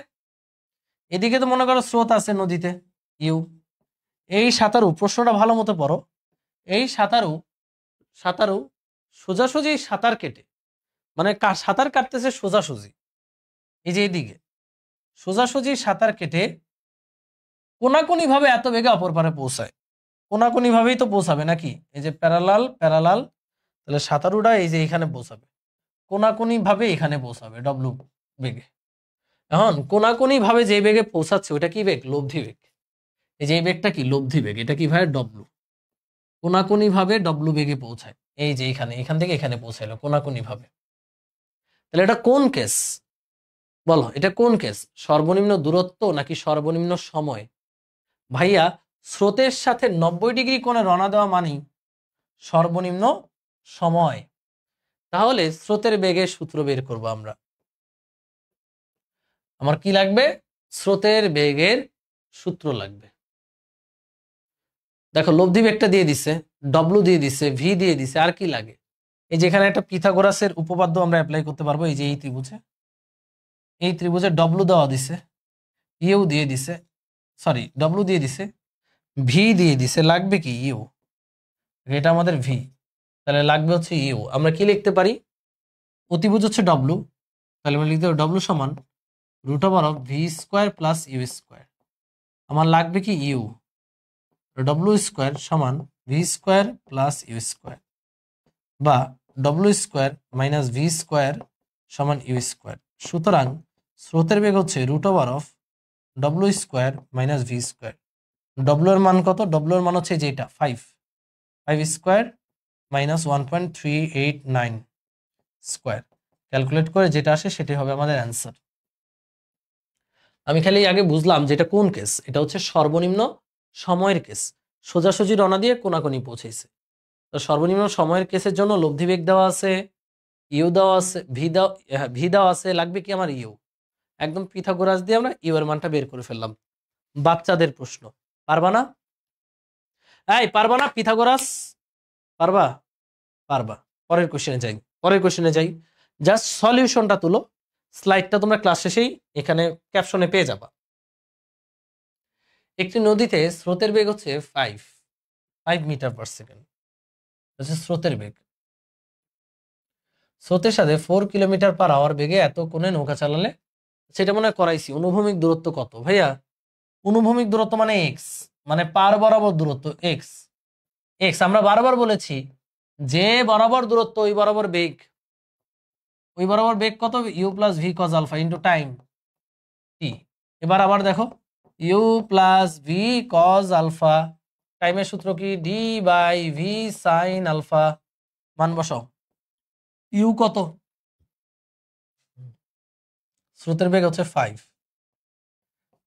এদিকে তো মনে করো স্রোত আছে নদীতে ইউ, এই সাঁতারু, প্রশ্নটা ভালো মতো পড়ো, এই সাঁতারু সোজাসুজি সাঁতার কেটে, মানে সাঁতার কাটতেছে সোজাসুজি, এই যে এইদিকে সোজাসুজি সাঁতার কেটে কোনাকুনি ভাবে এত বেগে অপর পারে পৌঁছায়। কোনাকুনি ভাবেই তো পৌঁছাবে নাকি? এই যে প্যারালাল, তাহলে সাঁতারুটা এই যে এখানে পৌঁছাবে, কোনাকুনি ভাবে এখানে পৌঁছাবে ডব্লু বেগে। এখন কোনাকুনি ভাবে যে বেগে পৌঁছাচ্ছে ওটা কি বেগ? লব্ধি বেগ। এই যে এই বেগটা কি? লব্ধি বেগ। এটা কি ভাই? ডব্লু। কোনাকুনি ভাবে ডব্লু বেগে পৌঁছায়, এই যে এখান থেকে এখানে পৌঁছাইলো কোনাকুনি ভাবে। তাহলে এটা কোন কেস বলো, এটা কোন কেস? সর্বনিম্ন দূরত্ব নাকি সর্বনিম্ন সময়? ভাইয়া, স্রোতের সাথে 90 ডিগ্রি কোণে রওনা দেওয়া মানেই সর্বনিম্ন সময়। তাহলে স্রোতের বেগের সূত্র বের করব আমরা। আমার কি লাগবে? স্রোতের বেগের সূত্র লাগবে। দেখো লব্ধি বেগটা দিয়ে দিছে, ডব্লু দিয়ে দিছে, ভি দিয়ে দিছে, আর কি লাগে? এই যেখানে একটা পিথাগোরাসের উপপাদ্য আমরা অ্যাপ্লাই করতে পারবো। এই যে এই ত্রিভুজে ডব্লু দেওয়া দিছে, ইউ দিয়ে দিছে, সরি ডব্লু দিয়ে দিছে, ভি দিয়ে দিছে, লাগবে কি ইউ, এটা আমাদের ভি, তাহলে লাগবে হচ্ছে ইউ। আমরা কি লিখতে পারি, অতিভুজ হচ্ছে ডব্লু, তাহলে আমরা লিখতে পারি ডব্লু সমান √v² প্লাস ইউ স্কোয়ার। আমার লাগবে কি ইউ, ডব্লু স্কোয়ার সমান v² প্লাস ইউ স্কোয়ার, বা w² মাইনাস v² সমান ইউ স্কোয়ার। সুতরাং স্রোতের বেগ হচ্ছে √w² মাইনাস v²। ডব্লু এর মান কত, ডব্লু এর মান হচ্ছে যেটা 5² মাইনাস 1.389 স্কোয়ার। ক্যালকুলেট করে যেটা আসে সেটাই হবে আমাদের অ্যান্সার। আমি খালি আগে বুঝলাম যেটা কোন কেস, এটা হচ্ছে সর্বনিম্ন সময়ের কেস, সোজাসুজি রওনা দিয়ে কোনাকুনি পৌঁছেছে। তো সর্বনিম্ন সময়ের কেসের জন্য লব্ধি বেগ দেওয়া আছে, ইউ দেওয়া আছে, ভি দেওয়া আছে, লাগবে কি আমার ইউ। একদম পিথাগোরাস দিয়ে আমরা ইউ এর মানটা বের করে ফেললাম। বাচ্চাদের প্রশ্ন, পারবা না? এই পারবা না পিথাগোরাস, পারবা? পারবা। পরের কোশ্চেনে যাই। জাস্ট সলিউশনটা তুলো, স্লাইডটা তোমরা ক্লাস শেষেই এখানে ক্যাপশনে পেয়ে যাবা। একটি নদীতে স্রোতের বেগ হচ্ছে 5 মিটার পার সেকেন্ড, হচ্ছে স্রোতের বেগ। স্রোতের সাথে 4 কিলোমিটার পার আওয়ার বেগে এত কোণে নৌকা চালালে, সেটা মনে হয় করাইছি। অনুভূমিক দূরত্ব কত ভাইয়া? অনুভূমিক দূরত্ব মানে এক্স, মানে পার বরাবর দূরত্ব এক্স। আমরা বারবার বলেছি যে বরাবর দূরত্ব ওই বরাবর বেগ, কত, you plus V cos alpha into time T. এবার আবার দেখো, U plus V cos alpha, টাইমের সূত্র কি, D by V sine alpha. মান বসাও, ইউ কত, স্রোতের বেগ হচ্ছে 5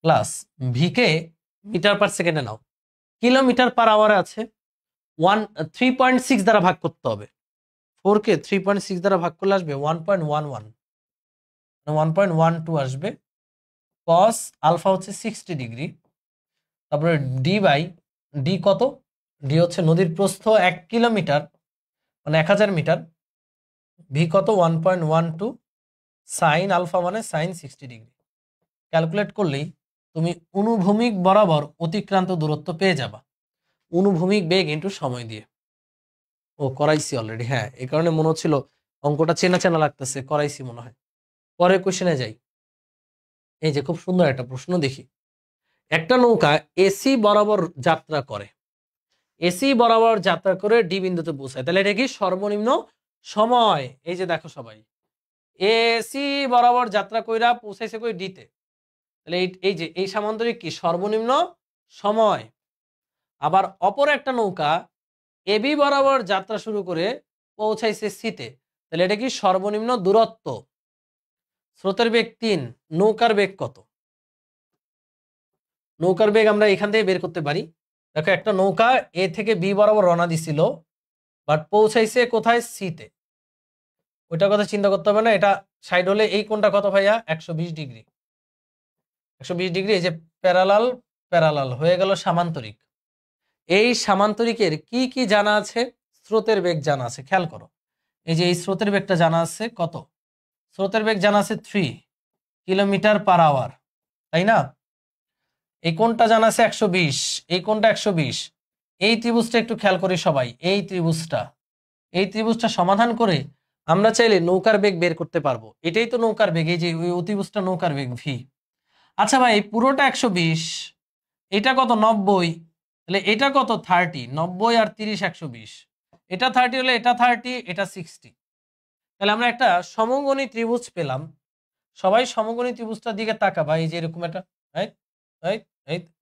প্লাস ভি কে মিটার পার সেকেন্ডে নাও, কিলোমিটার পার আওয়ারে আছে, 3.6 দ্বারা ভাগ করতে হবে। 4 কে 3.6 দ্বারা ভাগ করলে আসবে 1.11, 1.12 আসবে। কস আলফা হচ্ছে 60 ডিগ্রি। তারপরে ডি বাই ডি কত, ডি হচ্ছে নদীর প্রস্থ 1 কিলোমিটার মানে 1000 মিটার, ভি কত 1.12, সাইন আলফা মানে সাইন 60 ডিগ্রি। ক্যালকুলেট করলেই তুমি অনুভূমিক বরাবর অতিক্রান্ত দূরত্ব পেয়ে যাবা, অনুভূমিক বেগ ইন্টু সময় দিয়ে। ও করাইছি অলরেডি, হ্যাঁ এই কারণে মনে হচ্ছিল অঙ্কটা চেনা চেনা লাগতেছে, করাইছি মনে হয়। পরের কোশ্চেনে যাই। এই যে খুব সুন্দর একটা প্রশ্ন দেখি, একটা নৌকা এসি বরাবর যাত্রা করে, ডি বিন্দুতে পৌঁছায়, তাহলে এটা কি সর্বনিম্ন সময়। এই যে দেখো সবাই, এসি বরাবর যাত্রা কইরা পৌঁছাইছে কই, ডিতে, তাহলে এই যে এই সামান্তরিক কি সর্বনিম্ন সময়। আবার অপর একটা নৌকা এবি বরাবর যাত্রা শুরু করে পৌঁছাইছে সিতে, তাহলে এটা কি সর্বনিম্ন দূরত্ব। স্রোতের বেগ 3, নৌকার বেগ কত? নৌকার বেগ আমরা এখান থেকে বের করতে পারি। দেখো একটা নৌকা এ থেকে বি বরাবর রওনা দিছিল, বাট পৌঁছাইছে কোথায়, সিতে। ওইটার কথা চিন্তা করতে হবে না, এটা সাইড হলে এই কোণটা কত ভাইয়া, 120 ডিগ্রি। 120 ডিগ্রি, এই যে প্যারালাল হয়ে গেল সামান্তরিক। এই সামান্তরিকের কি কি জানা আছে, স্রোতের বেগ জানা আছে, খেয়াল করো। এই যে এই স্রোতের বেগটা জানা আছে কত, স্রোতের বেগ জানা আছে 3 কিলোমিটার পার আওয়ার, তাই না? এই কোণটা জানা আছে 120, এই কোণটা 120। এই ত্রিভুজটা একটু খেয়াল করি সবাই, এই ত্রিভুজটা সমাধান করে আমরা চাইলে নৌকার বেগ বের করতে পারবো। এটাই তো নৌকার বেগ, এই যে ওই অতিভুজটা নৌকার বেগ ভি। আচ্ছা ভাই পুরোটা 120, এটা কত 90, তাহলে এটা কত 30, 90 আর 30 120, এটা 30 হলে এটা 30, এটা 60। তাহলে আমরা একটা সমকোণী ত্রিভুজ পেলাম। সবাই সমকোণী ত্রিভুজটার দিকে তাকাবা, এই যে এরকম একটা,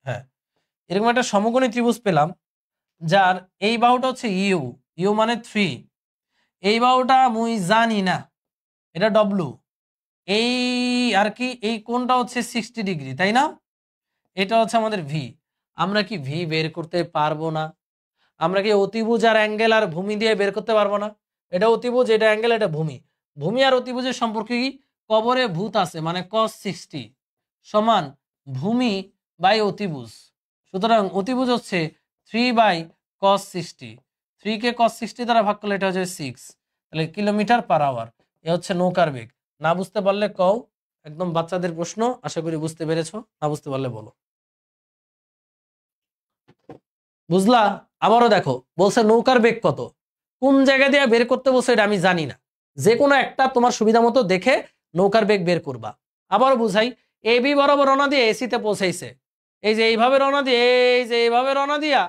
হ্যাঁ এরকম একটা সমকোণী ত্রিভুজ পেলাম, যার এই বাহুটা হচ্ছে ইউ মানে 3, এই বাহুটা মুই জানি না, এটা ডব্লু, এই আর কি এই কোণটা হচ্ছে 60 ডিগ্রি, তাই না? এটা হচ্ছে আমাদের ভি। আমরা কি ভি বের করতে পারবো না? আমরা কি অতিভুজ আর অ্যাঙ্গেল আর ভূমি দিয়ে বের করতে পারবো না? এটা অতিভুজ, এটা অ্যাঙ্গেল, এটা ভূমি আর অতিভুজের সম্পর্কে কি, কবরে ভূত আছে মানে cos 60 সমান ভূমি বাই অতিভুজ। সুতরাং অতিভুজ হচ্ছে 3 বাই cos 60, 3 কে cos 60 দ্বারা ভাগ করলে এটা হচ্ছে 6, তাহলে কিলোমিটার পার আওয়ার। এ হচ্ছে নৌকার বেগ। না বুঝতে পারলে কও, একদম বাচ্চাদের প্রশ্ন, আশা করি বুঝতে পেরেছো। না বুঝতে পারলে বলো। বুঝলা? আবারও দেখো, বলছে নৌকার বেগ কত, কোন জায়গা দিয়ে বের করতে বলছে এটা আমি জানি না। যে কোনো একটা তোমার সুবিধা মতো দেখে নৌকার বেগ বের করবা। আবারও বুঝাই, এ বি বরাবর রওনা দিয়ে এসিতে পৌঁছাইছে, এই যে এইভাবে রওনা দিয়ে, এই যে এইভাবে রওনা দিয়া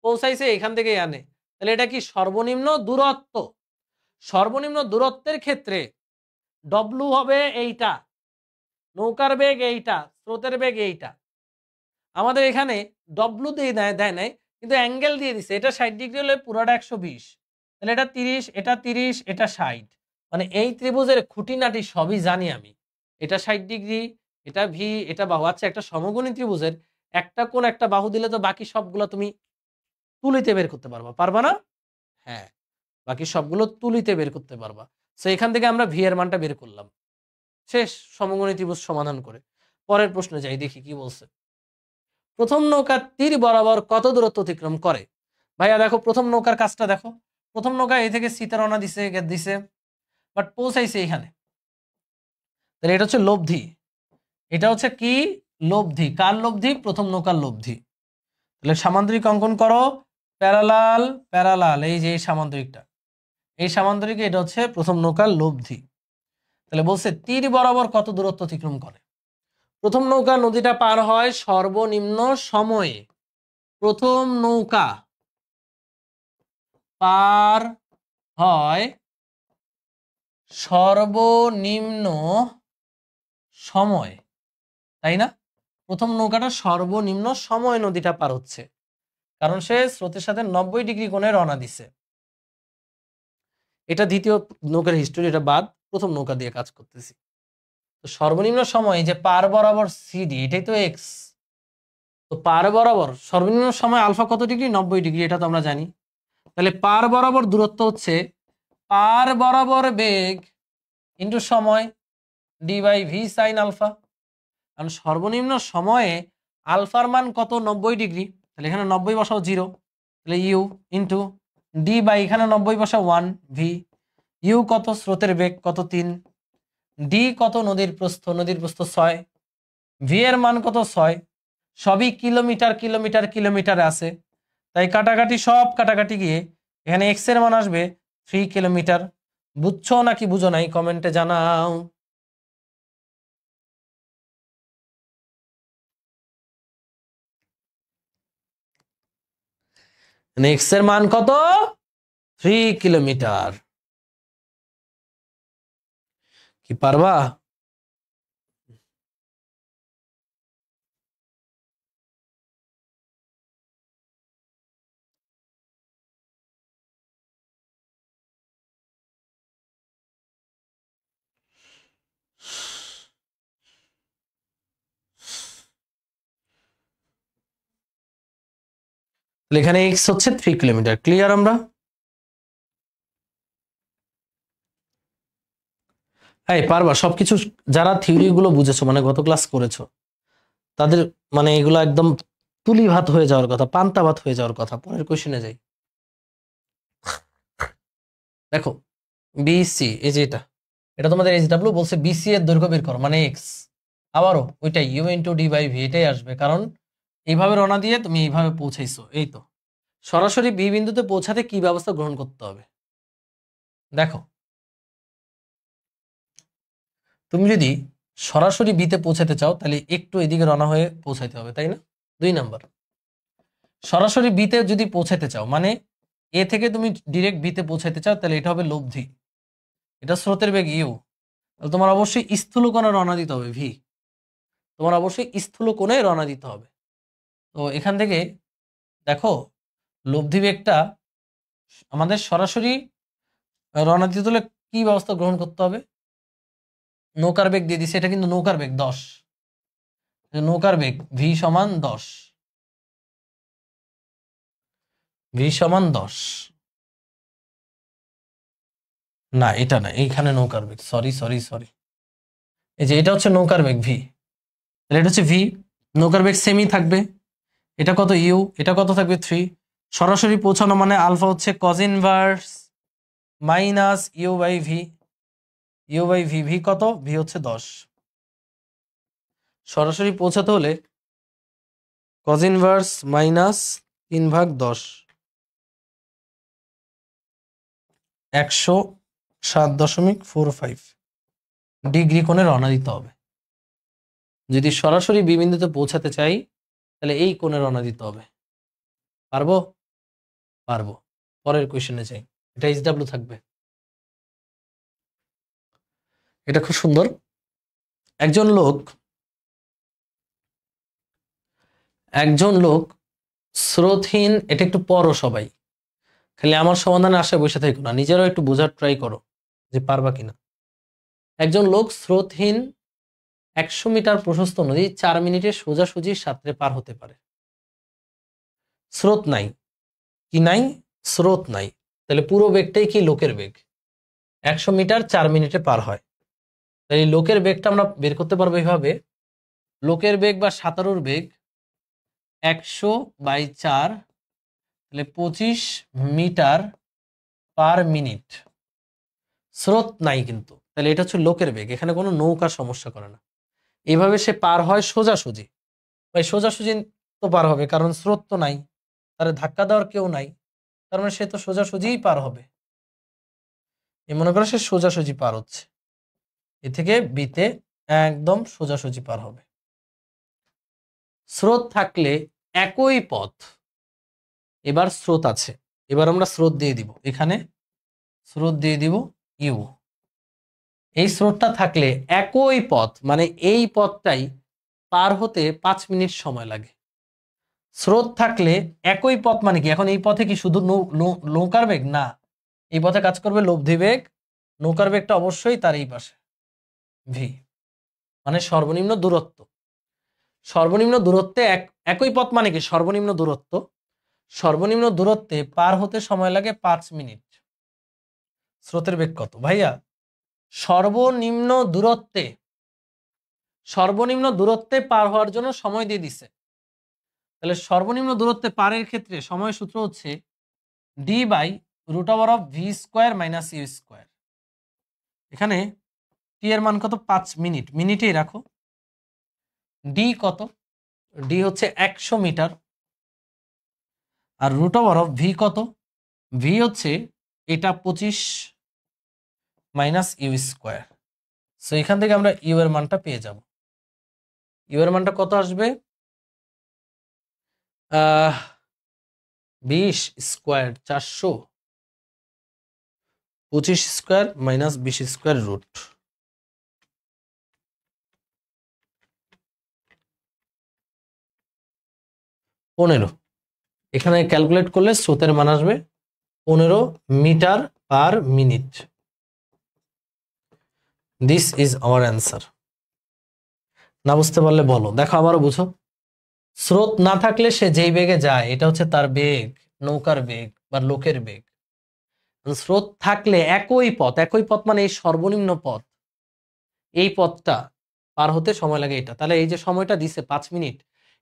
পৌঁছাইছে এখান থেকে আনে। তাহলে এটা কি সর্বনিম্ন দূরত্ব। সর্বনিম্ন দূরত্বের ক্ষেত্রে ডব্লু হবে এইটা, নৌকার বেগ এইটা, স্রোতের বেগ এইটা। আমাদের এখানে ডব্লু দিয়ে দেয় নাই, কিন্তু অ্যাঙ্গেল দিয়ে দিছে। এটা 60 ডিগ্রি হলে পুরোটা 120, তাহলে এটা 30, এটা 30, এটা 60। মানে এই ত্রিভুজের খুঁটিনাটি সবই জানি আমি। এটা 60 ডিগ্রি, এটা ভি, এটা বাহু। আচ্ছা, একটা সমকোণী ত্রিভুজের একটা কোণ একটা বাহু দিলে তো বাকি সবগুলো তুমি তুলিতে বের করতে পারবা, পারবা না? হ্যাঁ, বাকি সবগুলো তুলিতে বের করতে পারবা। সো এখান থেকে আমরা ভি এর মানটা বের করলাম। শেষ সমকোণী ত্রিভুজ সমাধান করে। পরের প্রশ্নে যাই, দেখি কি বলছে। প্রথম নৌকা তীর বরাবর কত দূরত্ব অতিক্রম করে? ভাইয়া দেখো, প্রথম নৌকার কাজটা দেখো। প্রথম নৌকা এই থেকে সিতে রওনা দিছে, বাট পৌঁছাইছে এখানে। তাহলে এটা হচ্ছে লব্ধি। এটা হচ্ছে কি? লব্ধি। কার লব্ধি? প্রথম নৌকার লব্ধি। তাহলে সামান্তরিক অঙ্কন করো, প্যারালাল প্যারালাল, এই যে এই সামান্তরিকটা, এই সামান্তরিক, এটা হচ্ছে প্রথম নৌকার লব্ধি। তাহলে বলছে তীর বরাবর কত দূরত্ব অতিক্রম করে। প্রথম নৌকা নদীটা পার হয় সর্বনিম্ন সময়ে। প্রথম নৌকা পার হয় সর্বনিম্ন সময়, তাই না? প্রথম নৌকাটা সর্বনিম্ন সময় নদীটা পার হচ্ছে, কারণ সে স্রোতের সাথে 90 ডিগ্রি কোণে রওনা দিছে। এটা দ্বিতীয় নৌকার হিস্টোরি, এটা বাদ, প্রথম নৌকা দিয়ে কাজ করতেছি। তো সর্বনিম্ন সময় যে পার বরাবর সিডি, এটাই তো এক্স। তো পার বরাবর সর্বনিম্ন সময় আলফা কত ডিগ্রি? 90 ডিগ্রি, এটা তো আমরা জানি। তাহলে পার বরাবর দূরত্ব হচ্ছে পার বরাবর বেগ ইন্টু সময়, d by V sine alpha. কারণ সর্বনিম্ন সময়ে আলফার মান কত? 90 ডিগ্রি। তাহলে এখানে 90 বসাও 0, তাহলে ইউ ইন্টু ডি বাই, এখানে 90 বসাও 1 ভি। ইউ কত? স্রোতের বেগ কত? 3। ডি কত? নদীর প্রস্থ, নদীর প্রস্থ 6। ভি এর মান কত? 6। সবই কিলোমিটার কিলোমিটার কিলোমিটারে আছে, তাই কাটাকাটি, সব কাটাকাটি গিয়ে এখানে এক্স এর মান আসবে 3 কিলোমিটার। বুঝছো নাকি বুঝো নাই? কমেন্টে জানাও। এক্স এর মান কত? 3 কিলোমিটার। কি পারবা? এখানে এক্স হচ্ছে 3 কিলোমিটার। ক্লিয়ার? আমরা এই পারবা সবকিছু। যারা থিওরি গুলো বুঝেছো, মানে গত ক্লাস করেছো, তাদের মানে এগুলো একদম তুলি ভাত হয়ে যাওয়ার কথা, পান্তা ভাত হয়ে যাওয়ার কথা। পরের কোশ্চেনে যাই। দেখো বিসি, এই যে এটা তোমাদের এইচ ডাব্লিউ বলছে বিসি এর দৈর্ঘ্য বের করো, মানে এক্স। আবারও ওইটাই u into d by v, এটাই আসবে, কারণ এইভাবে রওনা দিয়ে তুমি এইভাবে পৌঁছাইছো। এই তো সরাসরি বি বিন্দুতে পৌঁছাতে কি ব্যবস্থা গ্রহণ করতে হবে দেখো। তুমি যদি সরাসরি বিতে পৌঁছাতে চাও, তাহলে একটু এদিকে রওনা হয়ে পৌঁছাইতে হবে, তাই না? 2 নাম্বার, সরাসরি বিতে যদি পৌঁছাতে চাও, মানে এ থেকে তুমি ডিরেক্ট বিতে পৌঁছাইতে চাও, তাহলে এটা হবে লব্ধি। এটা স্রোতের বেগ ইউ, তাহলে তোমার অবশ্যই স্থূল কোণে রওনা দিতে হবে ভি। তোমার অবশ্যই স্থূল কোণে রওনা দিতে হবে। তো এখান থেকে দেখো, লব্ধি বেগটা আমাদের সরাসরি রওনা দিতে হলে কি ব্যবস্থা গ্রহণ করতে হবে? নৌকার বেগ দিয়ে দিছে, এটা কিন্তু নৌকার বেগ 10। নৌকার বেগ ভি সমান 10, ভি সমান 10। না, এটা না, এইখানে নৌকার বেগ, সরি সরি সরি, এই যে এটা হচ্ছে নৌকার বেগ ভি, এটা হচ্ছে ভি। নৌকার বেগ সেমই থাকবে। এটা কত? ইউ। এটা কত থাকবে? 3। সরাসরি পৌঁছানো মানে আলফা হচ্ছে cos inverse minus you by v. U by v, v কত? ভি হচ্ছে 10। সরাসরি পৌঁছাতে হলে কজ ইনভার্স মাইনাস 3/10 107.45 ডিগ্রি কোণে রওনা দিতে হবে। যদি সরাসরি বি বিন্দুতে পৌঁছাতে চাই তাহলে এই কোণে রওনা দিতে হবে। পারবো? পারবো। পরের কোয়েশ্চেনে যাই। এটা এইচডব্লিউ থাকবে। এটা খুব সুন্দর। একজন লোক স্রোতহীন, এটা একটু পড়ো সবাই, খালি আমার সমাধানে আশা বসে থাকো না, নিজেরাও একটু বোঝার ট্রাই করো যে পারবা কিনা। একজন লোক স্রোতহীন 100 মিটার প্রশস্ত নদী 4 মিনিটে সোজাসুজি সাঁতরে পার হতে পারে। স্রোত নাই। কি নাই? স্রোত নাই। তাহলে পুরো বেগটাই কি? লোকের বেগ। 100 মিটার 4 মিনিটে পার হয়। তাহলে লোকের বেগটা আমরা বের করতে পারবো এইভাবে। লোকের বেগ বা সাঁতারুর বেগ 100/4, তাহলে 25 মিটার পার মিনিট। স্রোত নাই কিন্তু, তাহলে এটা হচ্ছে লোকের বেগ। এখানে কোনো নৌকার সমস্যা করে না। এইভাবে সে পার হয় সোজাসুজি। ভাই সোজাসুজি তো পার হবে, কারণ স্রোত তো নাই, তার ধাক্কা দেওয়ার কেউ নাই, তার মানে সে তো সোজাসুজিই পার হবে। এই মনে করো সে সোজাসুজি পার হচ্ছে, এ থেকে বিতে একদম সোজাসুজি পার হবে। স্রোত থাকলে একই পথ, এবার স্রোত আছে, এবার আমরা স্রোত দিয়ে দিব, এখানে স্রোত দিয়ে দিব ইউ। এই স্রোতটা থাকলে একই পথ, মানে এই পথটাই পার হতে 5 মিনিট সময় লাগে। স্রোত থাকলে একই পথ মানে কি? এখন এই পথে কি শুধু নৌকার বেগ না, এই পথে কাজ করবে লব্ধি বেগ, নৌকার বেগটা অবশ্যই তার এই পাশে ভি, মানে সর্বনিম্ন দূরত্ব। সর্বনিম্ন দূরত্বে একই পথ মানে কি? সর্বনিম্ন দূরত্ব, সর্বনিম্ন দূরত্বে পার হতে সময় লাগে 5 মিনিট। স্রোতের বেগ কত ভাইয়া? সর্বনিম্ন দূরত্বে পার হওয়ার জন্য সময় দিয়ে দিছে। তাহলে সর্বনিম্ন দূরত্বে পারের ক্ষেত্রে সময় সূত্র হচ্ছে d/√v² - u²। এখানে টি এর মান কত? 5 মিনিট, মিনিটেই রাখো। ডি কত? ডি হচ্ছে 100 মিটার। আর √v কত? ভি হচ্ছে এটা 25 - u²। সো এখান থেকে আমরা ইউ এর মানটা পেয়ে যাব। ইউ এর মানটা কত আসবে? 20 square 400, 25 square minus 20 square root. পনেরো। এখানে ক্যালকুলেট করলে স্রোতের মান আসবে 15 metre per minute. This is our answer. না বুঝতে পারলে বলো, দেখো আবারও বুঝো। স্রোত না থাকলে সে যেই বেগে যায় এটা হচ্ছে তার বেগ, নৌকার বেগ বা লোকের বেগ। স্রোত থাকলে একই পথ মানে এই সর্বনিম্ন পথ, এই পথটা পার হতে সময় লাগে এটা। তাহলে এই যে সময়টা দিছে 5 মিনিট,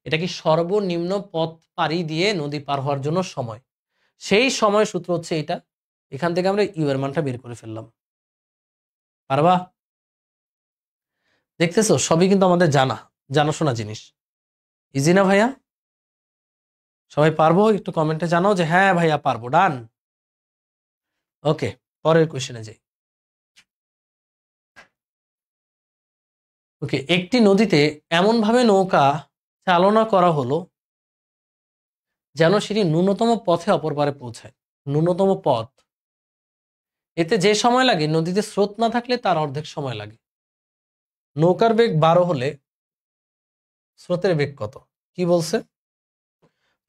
এটা কি সর্বনিম্ন পথ পাড়ি দিয়ে নদী পার হওয়ার জন্য সময়। সেই সময় সূত্র হচ্ছে এটা। এখান থেকে আমরা ইউ এর মানটা বের করে ফেললাম। পারবা? দেখতেছো সবই কিন্তু আমাদের জানাশোনা জিনিস। ইজি না ভাইয়া? সবাই পারবো? একটু কমেন্টে জানাও যে হ্যাঁ ভাইয়া পারবো। ডান। ওকে, পরের কোশ্চেনে যাই। ওকে, একটি নদীতে এমন ভাবে নৌকা চালনা করা হলো যেন সেটি ন্যূনতম পথে অপর পারে পৌঁছায়। ন্যূনতম পথ, এতে যে সময় লাগে নদীতে স্রোত না থাকলে তার অর্ধেক সময় লাগে। নৌকার বেগ 12 হলে স্রোতের বেগ কত? কি বলছে?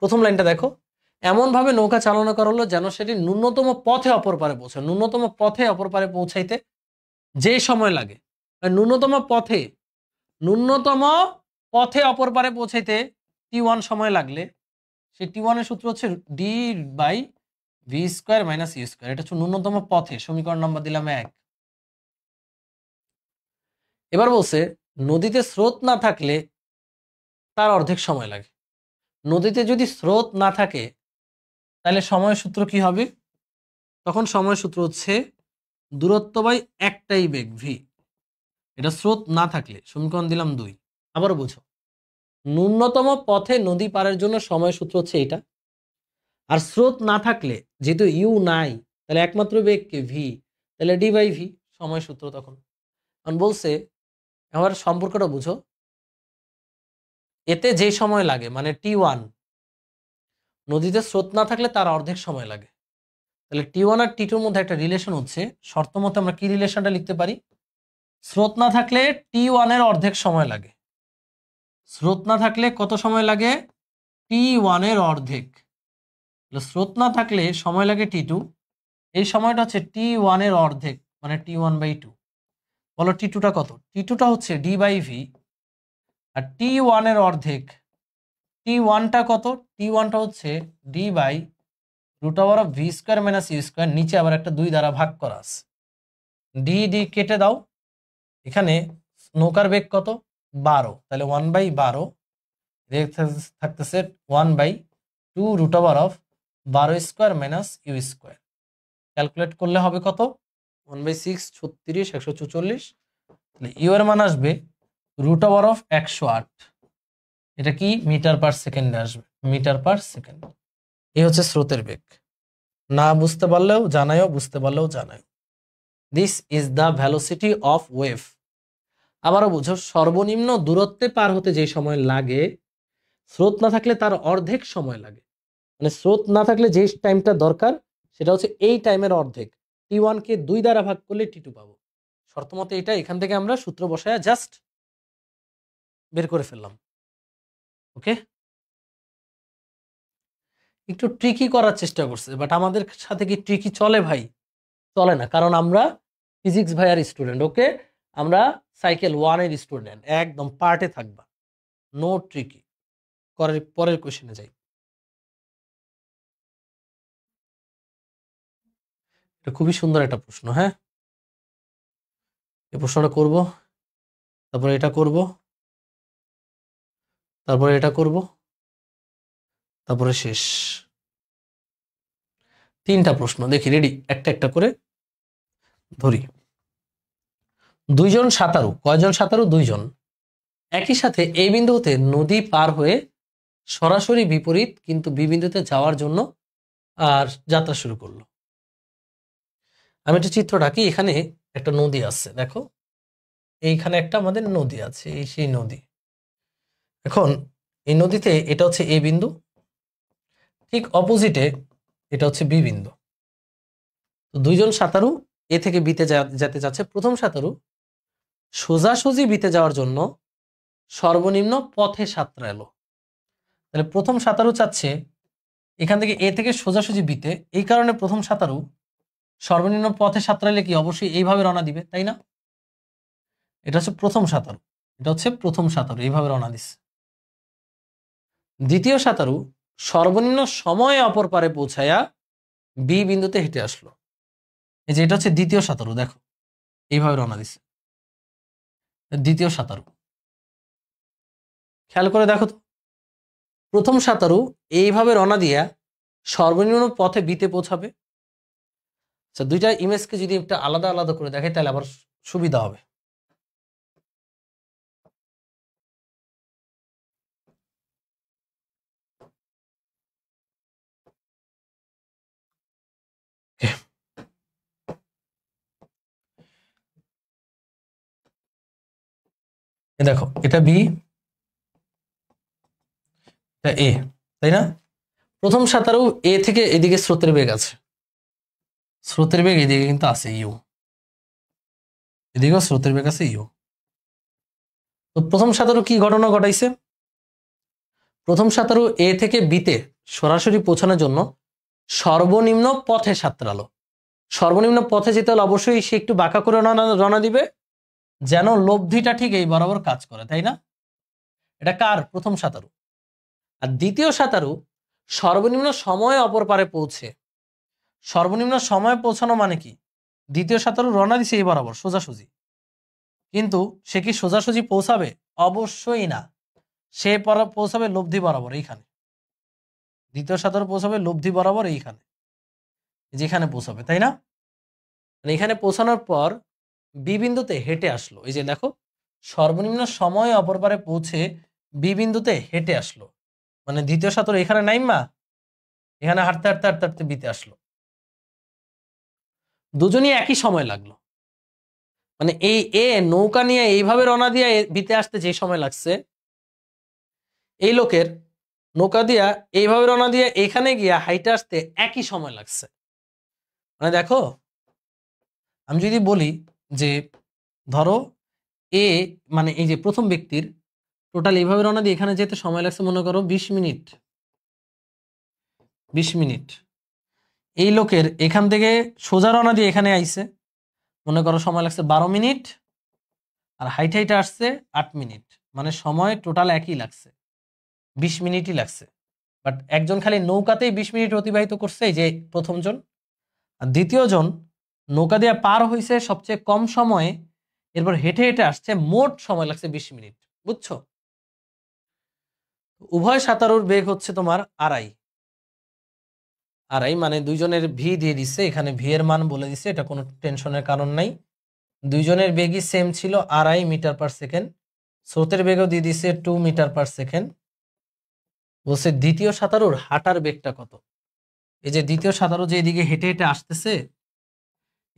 প্রথম লাইনটা দেখো, এমন ভাবে নৌকা চালনা করা হলো যেন সেটি ন্যূনতম পথে অপর পারে পৌঁছায়। ন্যূনতম পথে অপর পারে পৌঁছাইতে যে সময় লাগে, ন্যূনতম পথে অপর পারে পৌঁছাইতে t1 সময় লাগলে সেই t1 এর সূত্র হচ্ছে d/v² - u²। এটা হচ্ছে ন্যূনতম পথে, সমীকরণ নাম্বার দিলাম 1। এবার বলছে নদীতে স্রোত না থাকলে তার অর্ধেক সময় লাগে। নদীতে যদি স্রোত না থাকে তাহলে সময়ের সূত্র কি হবে? তখন সময় সূত্র হচ্ছে দূরত্ব বাই একটাই বেগ ভি। এটা স্রোত না থাকলে সমীকরণ দিলাম 2। আবারও বুঝো, ন্যূনতম পথে নদী পারের জন্য সময় সূত্র হচ্ছে এটা। আর স্রোত না থাকলে যেহেতু ইউ নাই, তাহলে একমাত্র বেগকে ভি, তাহলে ডি বাই ভি সময় সূত্র তখন। কারণ বলছে, আমার সম্পর্কটা বুঝো, এতে যে সময় লাগে মানে T1, নদীতে স্রোত না থাকলে তার অর্ধেক সময় লাগে। তাহলে T1 আর T2 এর মধ্যে একটা রিলেশন হচ্ছে, শর্ত মতে আমরা কি রিলেশনটা লিখতে পারি, স্রোত না থাকলে T1 এর অর্ধেক সময় লাগে। স্রোত না থাকলে কত সময় লাগে, T1 এর অর্ধেক। স্রোত না থাকলে সময় লাগে T2, এই সময়টা হচ্ছে T1 এর অর্ধেক মানে T1/2। বলো T2টা কত, T2টা হচ্ছে D by V, R T1 এর অর্ধেক T1টা কত, T1টা হচ্ছে ডি বাই √v² - u², নিচে আবার একটা 2 দ্বারা ভাগ করা আছে। ডি ডি কেটে দাও, এখানে নৌকার বেগ কত 12, তাহলে 1/12 থাকতেছে 1/2 √12² - u²। ক্যালকুলেট করলে হবে কত, 1/6 36 144, তাহলে ইউ এর মান আসবে √108। এটা কি মিটার পার সেকেন্ডে আসবে, মিটার পার সেকেন্ড। এই হচ্ছে স্রোতের বেগ। না বুঝতে পারলেও জানায়ও, বুঝতে পারলেও জানায়। This is the velocity of wave. আবারও বুঝো, সর্বনিম্ন দূরত্বে পার হতে যে সময় লাগে, স্রোত না থাকলে তার অর্ধেক সময় লাগে। মানে স্রোত না থাকলে যে টাইমটা দরকার সেটা হচ্ছে এই টাইমের অর্ধেক। T1 কে 2 দ্বারা ভাগ করলে T2 পাবো। শর্ত মতে এটা, এখান থেকে আমরা সূত্র বসায় জাস্ট বের করে ফেললাম। ওকে, একটু ট্রিকি করার চেষ্টা করছে, বাট আমাদের সাথে কি ট্রিকি চলে ভাই? চলে না, কারণ আমরা ফিজিক্স ভাইয়ার স্টুডেন্ট। ওকে, আমরা সাইকেল 1 এর স্টুডেন্ট, একদম পার্টে থাকবা, নো ট্রিকি। পরের কোশ্চেনে যাই। এটা খুবই সুন্দর একটা প্রশ্ন। হ্যাঁ, এই প্রশ্নটা করব, তারপরে এটা করব, তারপরে এটা করব, তারপরে শেষ। 3টা প্রশ্ন, দেখি রেডি, একটা একটা করে ধরি। 2 জন সাঁতারু, কয়জন সাঁতারু? 2 জন, একই সাথে এই বিন্দু হতে নদী পার হয়ে সরাসরি বিপরীত কিন্তু বি বিন্দুতে যাওয়ার জন্য আর যাত্রা শুরু করলো। আমি একটা চিত্রটা কি, এখানে একটা নদী আছে, দেখো এইখানে একটা আমাদের নদী আছে, এই সেই নদী। এখন এই নদীতে এটা হচ্ছে এ বিন্দু, ঠিক অপোজিটে এটা হচ্ছে বি বিন্দু। তো 2 জন সাঁতারু এ থেকে বিতে যেতে যাচ্ছে। প্রথম সাঁতারু সোজাসুজি বিতে যাওয়ার জন্য সর্বনিম্ন পথে সাঁতরালো। তাহলে প্রথম সাঁতারু চাচ্ছে এখান থেকে এ থেকে সোজাসুজি বিতে, এই কারণে প্রথম সাঁতারু সর্বনিম্ন পথে সাঁতরালে কি অবশ্যই এইভাবে রওনা দিবে, তাই না? এটা হচ্ছে প্রথম সাঁতারু, এটা হচ্ছে প্রথম সাঁতারু এইভাবে রওনা দিচ্ছে। দ্বিতীয় সাঁতারু সর্বনিম্ন সময়ে অপর পারে পৌঁছায়া বি বিন্দুতে হেঁটে আসলো। এই যে এটা হচ্ছে দ্বিতীয় সাঁতারু, দেখো এইভাবে রওনা দিচ্ছে দ্বিতীয় সাঁতারু। খেয়াল করে দেখো তো, প্রথম সাঁতারু এইভাবে রওনা দিয়া সর্বনিম্ন পথে বিতে পৌঁছাবে। আচ্ছা, দুইটা ইমেজকে যদি একটা আলাদা আলাদা করে দেখে তাহলে আবার সুবিধা হবে। দেখো এটা বি, এটা এ, তাই না? প্রথম সাঁতারু এ থেকে এদিকে স্রোতের বেগ আছে, স্রোতের বেগ এদিকে কিন্তু আছে ইউ, এদিকেও স্রোতের বেগ আছে ইউ। তো প্রথম সাঁতারু কি ঘটনা ঘটাইছে, প্রথম সাঁতারু এ থেকে বিতে সরাসরি পৌঁছানোর জন্য সর্বনিম্ন পথে সাঁতরালো। সর্বনিম্ন পথে যেতে হলে অবশ্যই সে একটু বাঁকা করে রওনা দিবে, যেন লব্ধিটা ঠিক এই বরাবর কাজ করে, তাই না? এটা কার? প্রথম সাঁতারু। আর দ্বিতীয় সাঁতারু সর্বনিম্ন সময়ে অপর পারে পৌঁছে, সর্বনিম্ন সময়ে পৌঁছানো মানে কি, দ্বিতীয় সাঁতারু রওনা দিছে এই বরাবর সোজাসুজি, কিন্তু সে কি সোজাসুজি পৌঁছাবে? অবশ্যই না, সে পৌঁছাবে লব্ধি বরাবর এইখানে। দ্বিতীয় সাঁতারু পৌঁছাবে লব্ধি বরাবর এইখানে। যেখানে পৌঁছাবে, তাই না? মানে এখানে পৌঁছানোর পর বি বিন্দুতে হেঁটে আসলো। এই যে দেখো, সর্বনিম্ন সময় অপর পারে পৌঁছে বি বিন্দুতে হেঁটে আসলো, মানে দ্বিতীয় ছাত্র এখানে নাইমা এখানে হাঁটতে হাঁটতে হাঁটতে হাঁটতে বিতে আসলো। দুজনই একই সময় লাগলো, মানে এই এ নৌকা নিয়ে এইভাবে রওনা দিয়ে বিতে আসতে যে সময় লাগছে, এই লোকের নৌকা দিয়া এইভাবে রওনা দিয়ে এখানে গিয়া হাইটে আসতে একই সময় লাগছে। মানে দেখো, আমি যদি বলি যে ধরো এ, মানে এই যে প্রথম ব্যক্তির টোটাল এইভাবে রওনা দিয়ে এখানে যেতে সময় লাগছে মনে করো 20 মিনিট। 20 মিনিট। এই লোকের এখান থেকে সোজা রওনা দিয়ে এখানে আইছে, মনে করো সময় লাগছে 12 মিনিট, আর হাইট হাইটে আসছে 8 মিনিট, মানে সময় টোটাল একই লাগছে, 20 মিনিটই লাগছে। বাট একজন খালি নৌকাতেই 20 মিনিট অতিবাহিত করছে, এই যে প্রথম জন। আর দ্বিতীয় জন নৌকা দিয়ে পার হয়েছে সবচেয়ে কম সময়ে, এরপর হেঁটে হেঁটে আসছে, মোট সময় লাগছে 20 মিনিট। বুঝছো? উভয় সাঁতারুর বেগ হচ্ছে তোমার আড়াই। আড়াই মানে দুইজনের ভি দিয়ে দিচ্ছে, এখানে ভি এর মান বলে দিচ্ছে, এটা কোনো টেনশনের কারণ নাই। দুইজনের বেগই সেম ছিল, 2.5 মিটার পার সেকেন্ড। স্রোতের বেগও দিয়ে দিচ্ছে 2 মিটার পার সেকেন্ড। বলছে দ্বিতীয় সাঁতারুর হাঁটার বেগটা কত। এই যে দ্বিতীয় সাঁতারু যে এদিকে হেঁটে হেঁটে আসতেছে,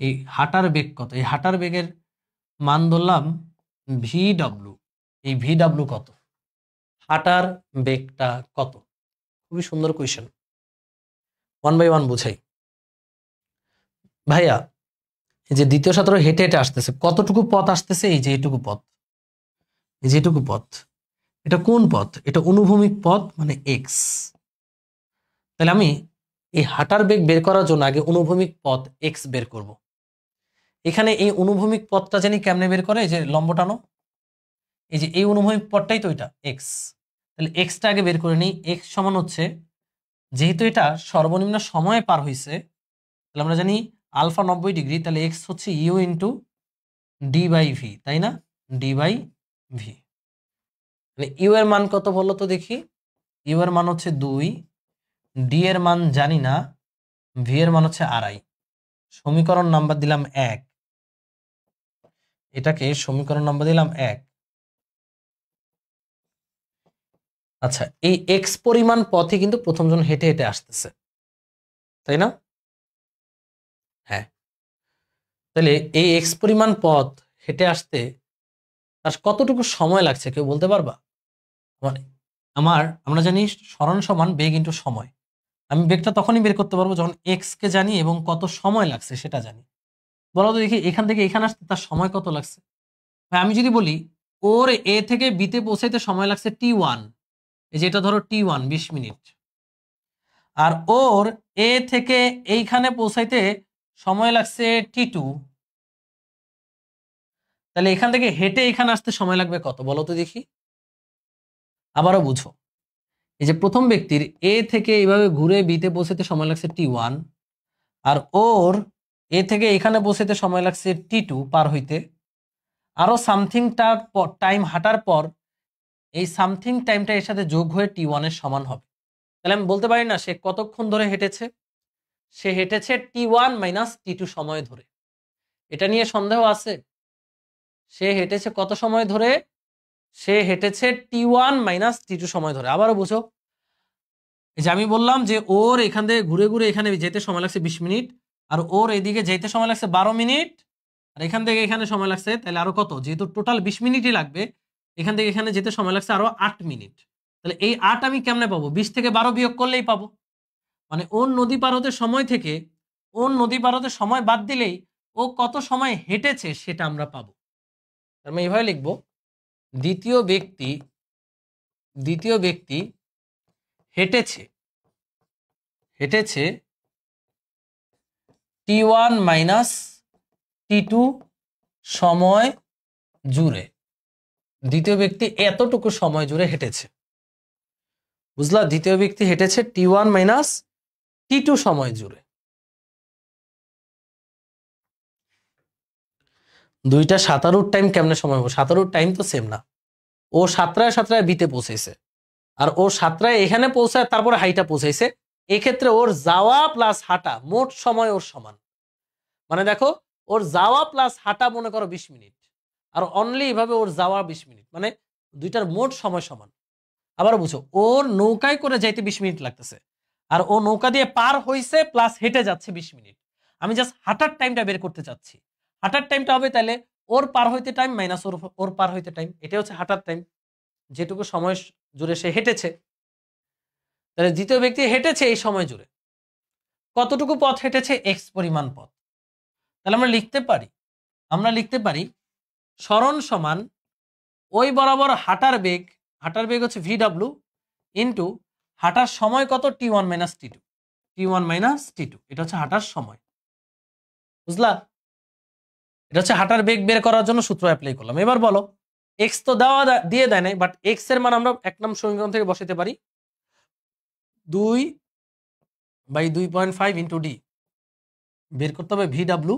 এই হাঁটার বেগ কত, এই হাঁটার বেগের মান ধরলাম VW। এই VW কত, হাঁটার বেগটা কত। খুবই সুন্দর কোয়েশ্চেন, 1 বাই 1 বুঝাই। ভাইয়া এই যে দ্বিতীয় সাঁতারু হেঁটে হেঁটে আসতেছে, কতটুকু পথ আসতেছে, এই যে এইটুকু পথ, এই যে এইটুকু পথ, এটা কোন পথ, এটা অনুভূমিক পথ, মানে এক্স। তাহলে আমি এই হাঁটার বেগ বের করার জন্য আগে অনুভূমিক পথ এক্স বের করব। এখানে এই অনুভূমিক পথটা জানি কেমনে বের করে, এই যে লম্ব টানো, এই যে এই অনুভূমিক পথটাই তো এটা এক্স। তাহলে এক্সটা আগে বের করে নিই। এক্স সমান হচ্ছে, যেহেতু এটা সর্বনিম্ন সময়ে পার হয়েছে, তাহলে আমরা জানি আলফা 90 ডিগ্রি, তাহলে এক্স হচ্ছে u into d by v, তাই না? D by v. মানে ইউ এর মান কত বলো তো দেখি। ইউ এর মান হচ্ছে 2, ডি এর মান জানি না, ভি এর মান হচ্ছে 2.5। সমীকরণ নাম্বার দিলাম 1, এটাকে সমীকরণ নাম্বার দিলাম 1। আচ্ছা, এই এক্স পরিমাণ পথে কিন্তু প্রথমজন হেঁটে হেঁটে আসতেছে, তাই না? হ্যাঁ। তাহলে এই এক্স পরিমাণ পথ হেঁটে আসতে তার কতটুকু সময় লাগছে কেউ বলতে পারবা? মানে আমরা জানি সরণ সমান বেগ ইন্টু সময়। আমি বেগটা তখনই বের করতে পারবো যখন এক্স কে জানি এবং কত সময় লাগছে সেটা জানি। বলো তো দেখি, এখান থেকে এখানে আসতে তার সময় কত লাগছে। আমি যদি বলি ওর এ থেকে বিতে পৌঁছাইতে সময় লাগছে T1, এই যে এটা ধরো T1 20 মিনিট, আর ওর এ থেকে এইখানে পৌঁছাইতে সময় লাগছে T2, তাহলে এখান থেকে হেঁটে এখানে আসতে সময় লাগবে কত বলো তো দেখি। আবারও বুঝো, এই যে প্রথম ব্যক্তির এ থেকে এইভাবে ঘুরে বিতে পৌঁছাতে সময় লাগছে T1, আর ওর এ থেকে এখানে পৌঁছাতে সময় লাগছে T2 পার হইতে, আরো সামথিংটা টাইম হাঁটার পর এই সামথিং টাইমটা এর সাথে যোগ হয়ে T1 এর সমান হবে। তাহলে আমি বলতে পারি না সে কতক্ষণ ধরে হেঁটেছে, সে হেঁটেছে T1 মাইনাস T2 সময় ধরে। এটা নিয়ে সন্দেহ আছে? সে হেঁটেছে কত সময় ধরে? সে হেঁটেছে T1 মাইনাস T2 সময় ধরে। আবারও বুঝো, এই যে আমি বললাম যে ওর এখান থেকে ঘুরে ঘুরে এখানে যেতে সময় লাগছে 20 মিনিট, আর ওর এদিকে যেতে সময় লাগছে 12 মিনিট, আর এখান থেকে এখানে সময় লাগছে তাহলে আরো কত, যেহেতু টোটাল 20 মিনিটই লাগবে, এখান থেকে এখানে যেতে সময় লাগছে আরো 8 মিনিট। তাহলে এই 8 আমি কেমনে পাবো? 20 থেকে 12 বিয়োগ করলেই পাবো। মানে ওর নদী পার হতে সময় থেকে ওর নদী পার হতে সময় বাদ দিলেই ও কত সময় হেঁটেছে সেটা আমরা পাবো। আমি এইভাবে লিখবো, দ্বিতীয় ব্যক্তি হেঁটেছে T1 মাইনাস T2 সময় জুড়ে। দ্বিতীয় ব্যক্তি এতটুকু সময় জুড়ে হেঁটেছে, বুঝলা? দ্বিতীয় ব্যক্তি হেঁটেছে T1 মাইনাস T2 সময় জুড়ে। দুইটা সাঁতারুর টাইম কেমনে সময় হবে? সাঁতারুর টাইম তো সেম না। ও 7টায় বিতে পৌঁছেছে, আর ও 7টায় এখানে পৌঁছায় তারপরে হাইটা পৌঁছাইছে, এক্ষেত্রে ওর যাওয়া প্লাস হাঁটা মোট সময় ওর সমান। মানে দেখো ওর যাওয়া প্লাস হাঁটা মনে করো 20 মিনিট, আর অনলি এভাবে ওর যাওয়া 20 মিনিট, মানে দুইটার মোট সময় সমান। আবার বুঝো, ওর নৌকায় করে যাইতে 20 মিনিট লাগতেছে, আর ও নৌকা দিয়ে পার হইছে প্লাস হেঁটে যাচ্ছে 20 মিনিট। আমি জাস্ট হাঁটার টাইমটা বের করতে চাচ্ছি। হাঁটার টাইমটা হবে তাহলে ওর পার হইতে টাইম মাইনাস ওর পার হইতে টাইম, এটা হচ্ছে হাঁটার টাইম, যেটুকু সময় জুড়ে সে হেঁটেছে। তাহলে দ্বিতীয় ব্যক্তি হেঁটেছে এই সময় জুড়ে কতটুকু পথ হেঁটেছে, এক্স পরিমাণ পথ। তাহলে আমরা লিখতে পারি সরণ সমান ওই বরাবর হাঁটার বেগ হচ্ছে VW ইন্টু হাঁটার সময় কত, T1 মাইনাস T2, এটা হচ্ছে হাঁটার সময়। বুঝলা? এটা হচ্ছে হাঁটার বেগ বের করার জন্য সূত্র অ্যাপ্লাই করলাম। এবার বলো, এক্স তো দিয়ে দেয় নাই, বাট এক্স এর মান আমরা 1 নং সমীকরণ থেকে বসাতে পারি 2/2.5 ইন্টু ডি। বের করতে হবে VW,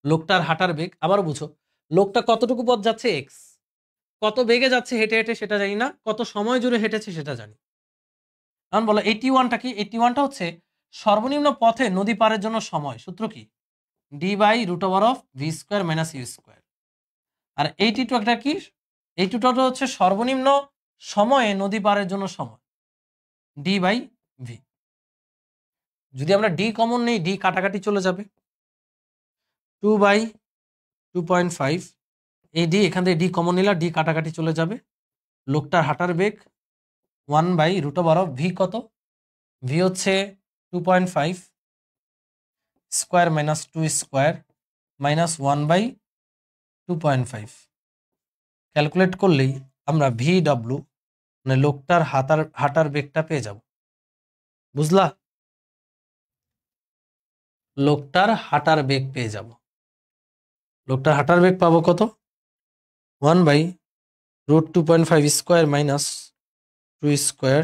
লোকটার হাঁটার বেগ। আবার বুঝো, লোকটা কতটুকু পথ যাচ্ছে এক্স, কত বেগে যাচ্ছে হেঁটে হেঁটে সেটা জানি না, কত সময় জুড়ে হেঁটেছে সেটা জানি। এখন বলো 81টা কি? 81টা হচ্ছে সর্বনিম্ন পথে নদী পারের জন্য সময়। সূত্র কি? d/√v² minus u²। আর 82টা কি? 82টা হচ্ছে সর্বনিম্ন সময়ে নদী পারের জন্য সময়, d/v। যদি আমরা d কমন নেই, d কাটাকাটি চলে যাবে, 2/2.5, এই d এখান থেকে d কমন নিলে d কাটাকাটি চলে যাবে। লোকটার হাঁটার বেগ 1/√v কত? v হচ্ছে 2.5 square minus 2 square minus 1/2.5। Calculate করলেই আমরা VW মানে লোকটার হাঁটার বেগটা পেয়ে যাব। বুঝলা? লোকটার হাঁটার বেগ পেয়ে যাব। লোকটার হাঁটার বেগ পাবো কত? 1/√2.5 square minus 2 square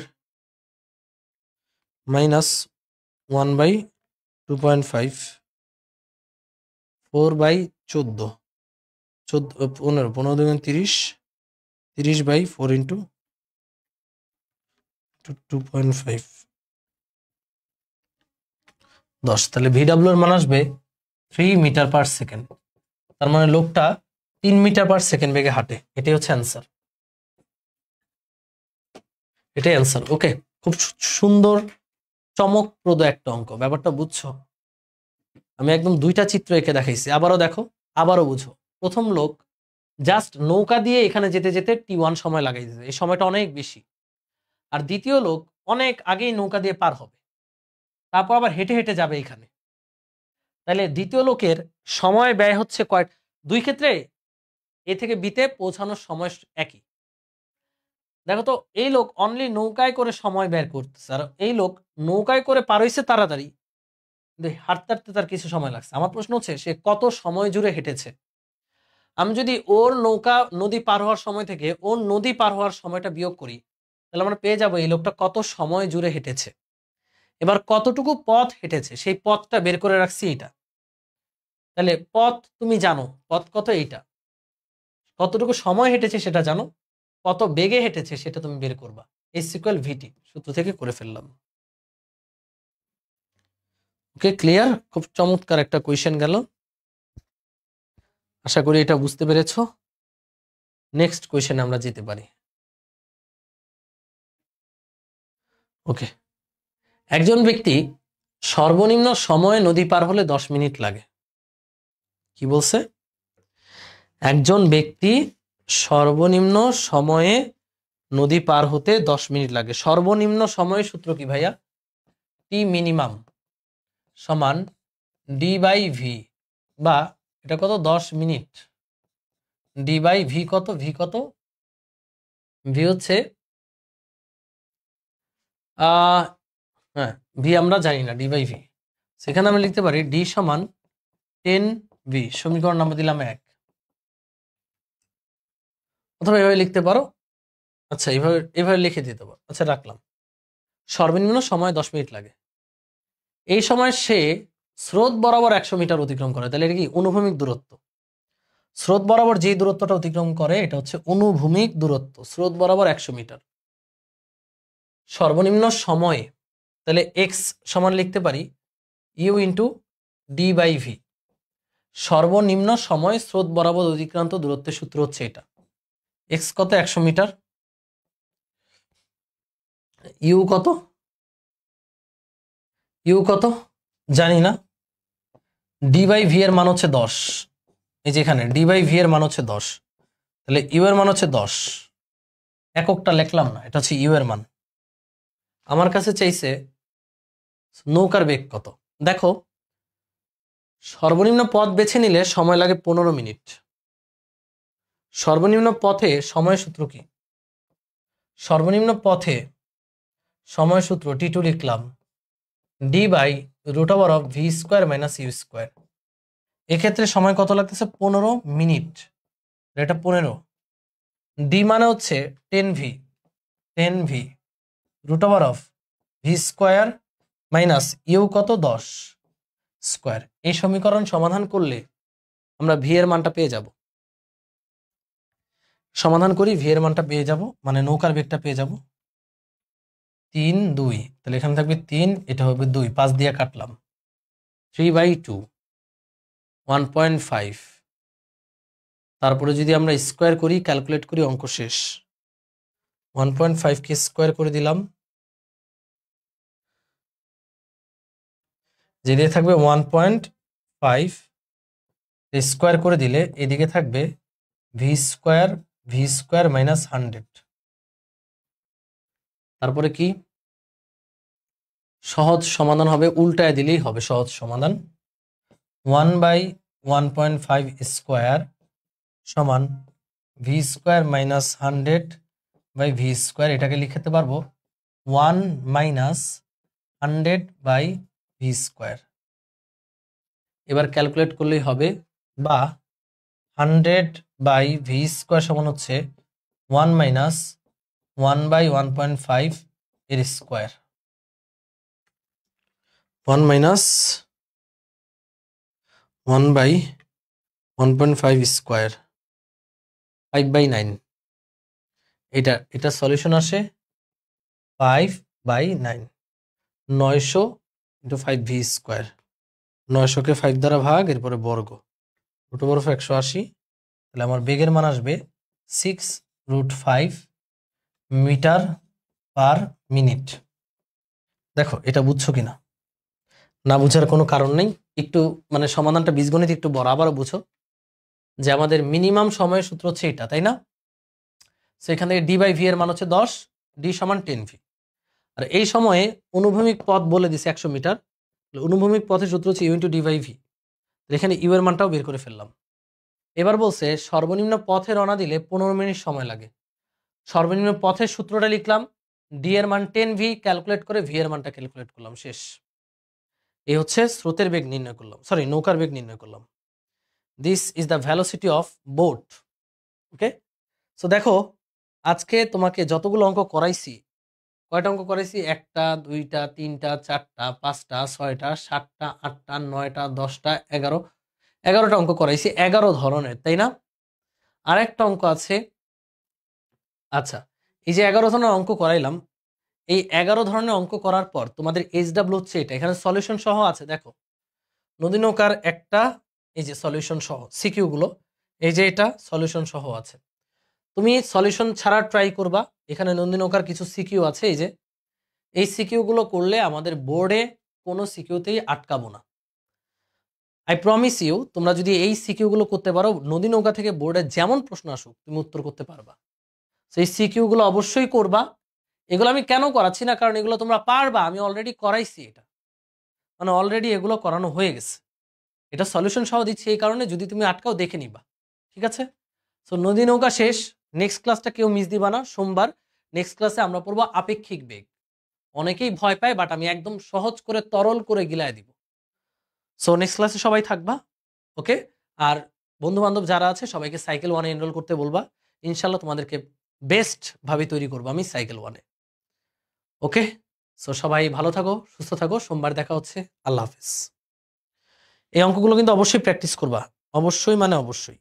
minus 1/2.5, 4/14, 15 2 30, 30/4 into 2.5, 10। তাহলে VW এর মান আসবে 3 মিটার পার সেকেন্ড। তার মানে লোকটা 3 মিটার পার সেকেন্ড বেগে হাঁটে। এটাই হচ্ছে অ্যান্সার, এটাই অ্যান্সার। ওকে, খুব সুন্দর চমকপ্রদ একটা অঙ্ক। ব্যাপারটা বুঝছো? আমি একদম 2টা চিত্র এঁকে দেখাইছি। আবারও দেখো, আবারও বুঝো। প্রথম লোক জাস্ট নৌকা দিয়ে এখানে যেতে যেতে T1 সময় লাগাই দিতে, এই সময়টা অনেক বেশি। আর দ্বিতীয় লোক অনেক আগেই নৌকা দিয়ে পার হবে, তারপর আবার হেঁটে হেঁটে যাবে এখানে। তাহলে দ্বিতীয় লোকের সময় ব্যয় হচ্ছে দুই ক্ষেত্রে এ থেকে বিতে পৌঁছানোর সময় একই। দেখো তো, এই লোক অনলি নৌকায় করে সময় ব্যয় করতেছে, আর এই লোক নৌকায় করে পার হইছে তাড়াতাড়ি, হাঁটতে হাঁটতে তার কিছু সময় লাগছে। আমার প্রশ্ন হচ্ছে সে কত সময় জুড়ে হেঁটেছে। আমি যদি ওর নৌকা নদী পার হওয়ার সময় থেকে ওর নদী পার হওয়ার সময়টা বিয়োগ করি, তাহলে আমরা পেয়ে যাবো এই লোকটা কত সময় জুড়ে হেঁটেছে। এবার কতটুকু পথ হেঁটেছে সেই পথটা বের করে রাখছি এইটা। তাহলে পথ তুমি জানো, পথ কত, এইটা। কতটুকু সময় হেঁটেছে সেটা জানো, কত বেগে হেঁটেছে সেটা তুমি বের করবা। S=VT সূত্র থেকে করে ফেললাম। ওকে, ক্লিয়ার? খুব চমৎকার একটা কোয়েশ্চেন গেল। আশা করি এটা বুঝতে পেরেছো। নেক্সট কোয়েশ্চেনে আমরা যেতে পারি। ওকে, একজন ব্যক্তি সর্বনিম্ন সময়ে নদী পার হলে 10 মিনিট লাগে। কি বলছে? একজন ব্যক্তি সর্বনিম্ন সময়ে নদী পার হতে 10 মিনিট লাগে। সর্বনিম্ন সময় সূত্র কি ভাইয়া? টি মিনিমাম সমান d/v, বা এটা কত, 10 মিনিট। d/v কত? v কত? v হচ্ছে হ্যাঁ, v আমরা জানি না, d/v। সেখানে আমরা লিখতে পারি d সমান 10v, সমীকরণ নাম্বার দিলাম 1, অথবা এভাবে লিখতে পারো। আচ্ছা, এভাবে লিখে দিতে পারো। আচ্ছা, রাখলাম। সর্বনিম্ন সময় 10 মিনিট লাগে। এই সময় সে স্রোত বরাবর 100 মিটার অতিক্রম করে। তাহলে এটা কি? অনুভূমিক দূরত্ব। স্রোত বরাবর যে দূরত্বটা অতিক্রম করে এটা হচ্ছে অনুভূমিক দূরত্ব। স্রোত বরাবর 100 মিটার। সর্বনিম্ন সময়ে তাহলে এক্স সমান লিখতে পারি u into d by v. সর্বনিম্ন সময় স্রোত বরাবর অতিক্রান্ত দূরত্বের সূত্র হচ্ছে এটা। এক্স কত? 100 মিটার। ইউ কত? ইউ কত জানি না। ডি বাই ভি এর মান হচ্ছে 10। এই যে এখানে ডি বাই ভি এর মান হচ্ছে 10, তাহলে ইউ এর মান হচ্ছে 10। এককটা লিখলাম না, এটা হচ্ছে ইউ এর মান। আমার কাছে চাইছে নৌকার বেগ কত। দেখো, সর্বনিম্ন পথ বেছে নিলে সময় লাগে 15 মিনিট। সর্বনিম্ন পথে সময় সূত্র কি? সর্বনিম্ন পথে সময় সূত্র টি2 লিখলাম d by root over of V square minus you square. এক্ষেত্রে সময় কত লাগতেছে? 15 মিনিট। এটা 15। ডি মানে হচ্ছে 10 v root over of V square minus u কত? 10 স্কোয়ার। এই সমীকরণ সমাধান করলে আমরা ভি এর মানটা পেয়ে যাব। সমাধান করি, ভি এর মানটা পেয়ে যাব, মানে নৌকার বেগটা পেয়ে যাব 3, 2। তাহলে এখানে থাকবে 3, এটা হবে 2, 5 দিয়ে কাটলাম 3/2 1.5। তারপরে যদি আমরা স্কোয়ার করি, ক্যালকুলেট করি, অঙ্ক শেষ। 1.5 কে স্কোয়ার করে দিলাম, যেদিকে থাকবে 1.5 স্কোয়ার করে দিলে এদিকে থাকবে ভি স্কোয়ার মাইনাস 100। তারপরে কি সহজ সমাধান হবে? উল্টায় দিলেই হবে সহজ সমাধান। 1/1.5 স্কোয়ার সমান v square minus 100 by v square. এটাকে লিখতে পারবো 1 মাইনাস 100 বাই ভি স্কোয়ার। এবার ক্যালকুলেট করলেই হবে, বা 100 বাই ভি স্কোয়ার সমান হচ্ছে 1 মাইনাস 1/1.5 এর স্কোয়ার। 1 minus 1/1.5 square 5/9। এটা সলিউশন আসে 5/9। 900 ইন্টু 5 ভি স্কোয়ার। 900-কে 5 দ্বারা ভাগ, এরপরে বর্গ, রুট ওভার অফ 180। তাহলে আমার বেগের মান আসবে 6√5 মিটার পার মিনিট। দেখো এটা বুঝছো কিনা? না বুঝার কোনো কারণ নেই। একটু মানে সমাধানটা বীজগণিত একটু বড়, আবারও বুঝো যে আমাদের মিনিমাম সময়ের সূত্র হচ্ছে এটা, তাই না? সো এখান থেকে ডি বাই ভি এর মান হচ্ছে 10, ডি সমান 10 ভি। আর এই সময়ে অনুভূমিক পথ বলে দিছে 100 মিটার। অনুভূমিক পথের সূত্র হচ্ছে u into d by v. এখানে ইউ এর মানটাও বের করে ফেললাম। এবার বলছে সর্বনিম্ন পথে রওনা দিলে 15 মিনিট সময় লাগে। সর্বনিম্ন পথের সূত্রটা লিখলাম, ডি এর মান 10 ভি, ক্যালকুলেট করে ভি এর মানটা ক্যালকুলেট করলাম, শেষ। এই হচ্ছে স্রোতের বেগ নির্ণয় করলাম, সরি নৌকার বেগ নির্ণয় করলাম। This is the velocity of boat. Okay, so দেখো আজকে তোমাকে যতগুলো অঙ্ক করাইছি, কয়টা অঙ্ক করাইছি? 1টা 2টা 3টা 4টা 5টা 6টা 7টা 8টা 9টা 10টা 11টা অঙ্ক করাইছি, 11 ধরনের, তাই না? আর একটা অঙ্ক আছে। আচ্ছা, এই যে 11 ধরনের অঙ্ক করাইলাম, এই 11 ধরনের অঙ্ক করার পর তোমাদের এইচডাব্লিউ হচ্ছে এটা, এখানে সলিউশন সহ আছে। দেখো নদী নৌকার একটা, এই যে সলিউশন সহ সিকিউ গুলো, এই যে এটা সলিউশন সহ আছে। তুমি সলিউশন ছাড়া ট্রাই করবা। এখানে নদী নৌকার কিছু সিকিউ আছে, এই যে এই সিকিউ গুলো করলে আমাদের বোর্ডে কোনো সিকিউতেই আটকাবো না। আই প্রমিস ইউ, তোমরা যদি এই সিকিউ গুলো করতে পারো, নদী নৌকা থেকে বোর্ডে যেমন প্রশ্ন আসুক তুমি উত্তর করতে পারবা। সেই সিকিউ গুলো অবশ্যই করবা। এগুলো আমি কেন করাচ্ছি না, কারণ এগুলো তোমরা পারবা, আমি অলরেডি করাইছি। এটা মানে অলরেডি এগুলো করানো হয়ে গেছে। এটা সলিউশন সহ দিচ্ছি এই কারণে, যদি তুমি আটকাও দেখে নিবা, ঠিক আছে? সো নদী নৌকা শেষ। নেক্সট ক্লাসটা কেউ মিস দিবা না, সোমবার নেক্সট ক্লাসে আমরা পড়বো আপেক্ষিক বেগ। অনেকেই ভয় পায়, বাট আমি একদম সহজ করে তরল করে গিলায় দিব। সো নেক্সট ক্লাসে সবাই থাকবা, ওকে? আর বন্ধু বান্ধব যারা আছে সবাইকে সাইকেল 1-এ এনরোল করতে বলবা। ইনশাল্লাহ তোমাদেরকে বেস্ট ভাবে তৈরি করবো আমি সাইকেল 1-এ, ওকে? সো সবাই ভালো থাকো, সুস্থ থাকো, সোমবার দেখা হচ্ছে। আল্লাহ হাফিজ। এই অঙ্কগুলো কিন্তু অবশ্যই প্র্যাকটিস করবা, অবশ্যই মানে অবশ্যই।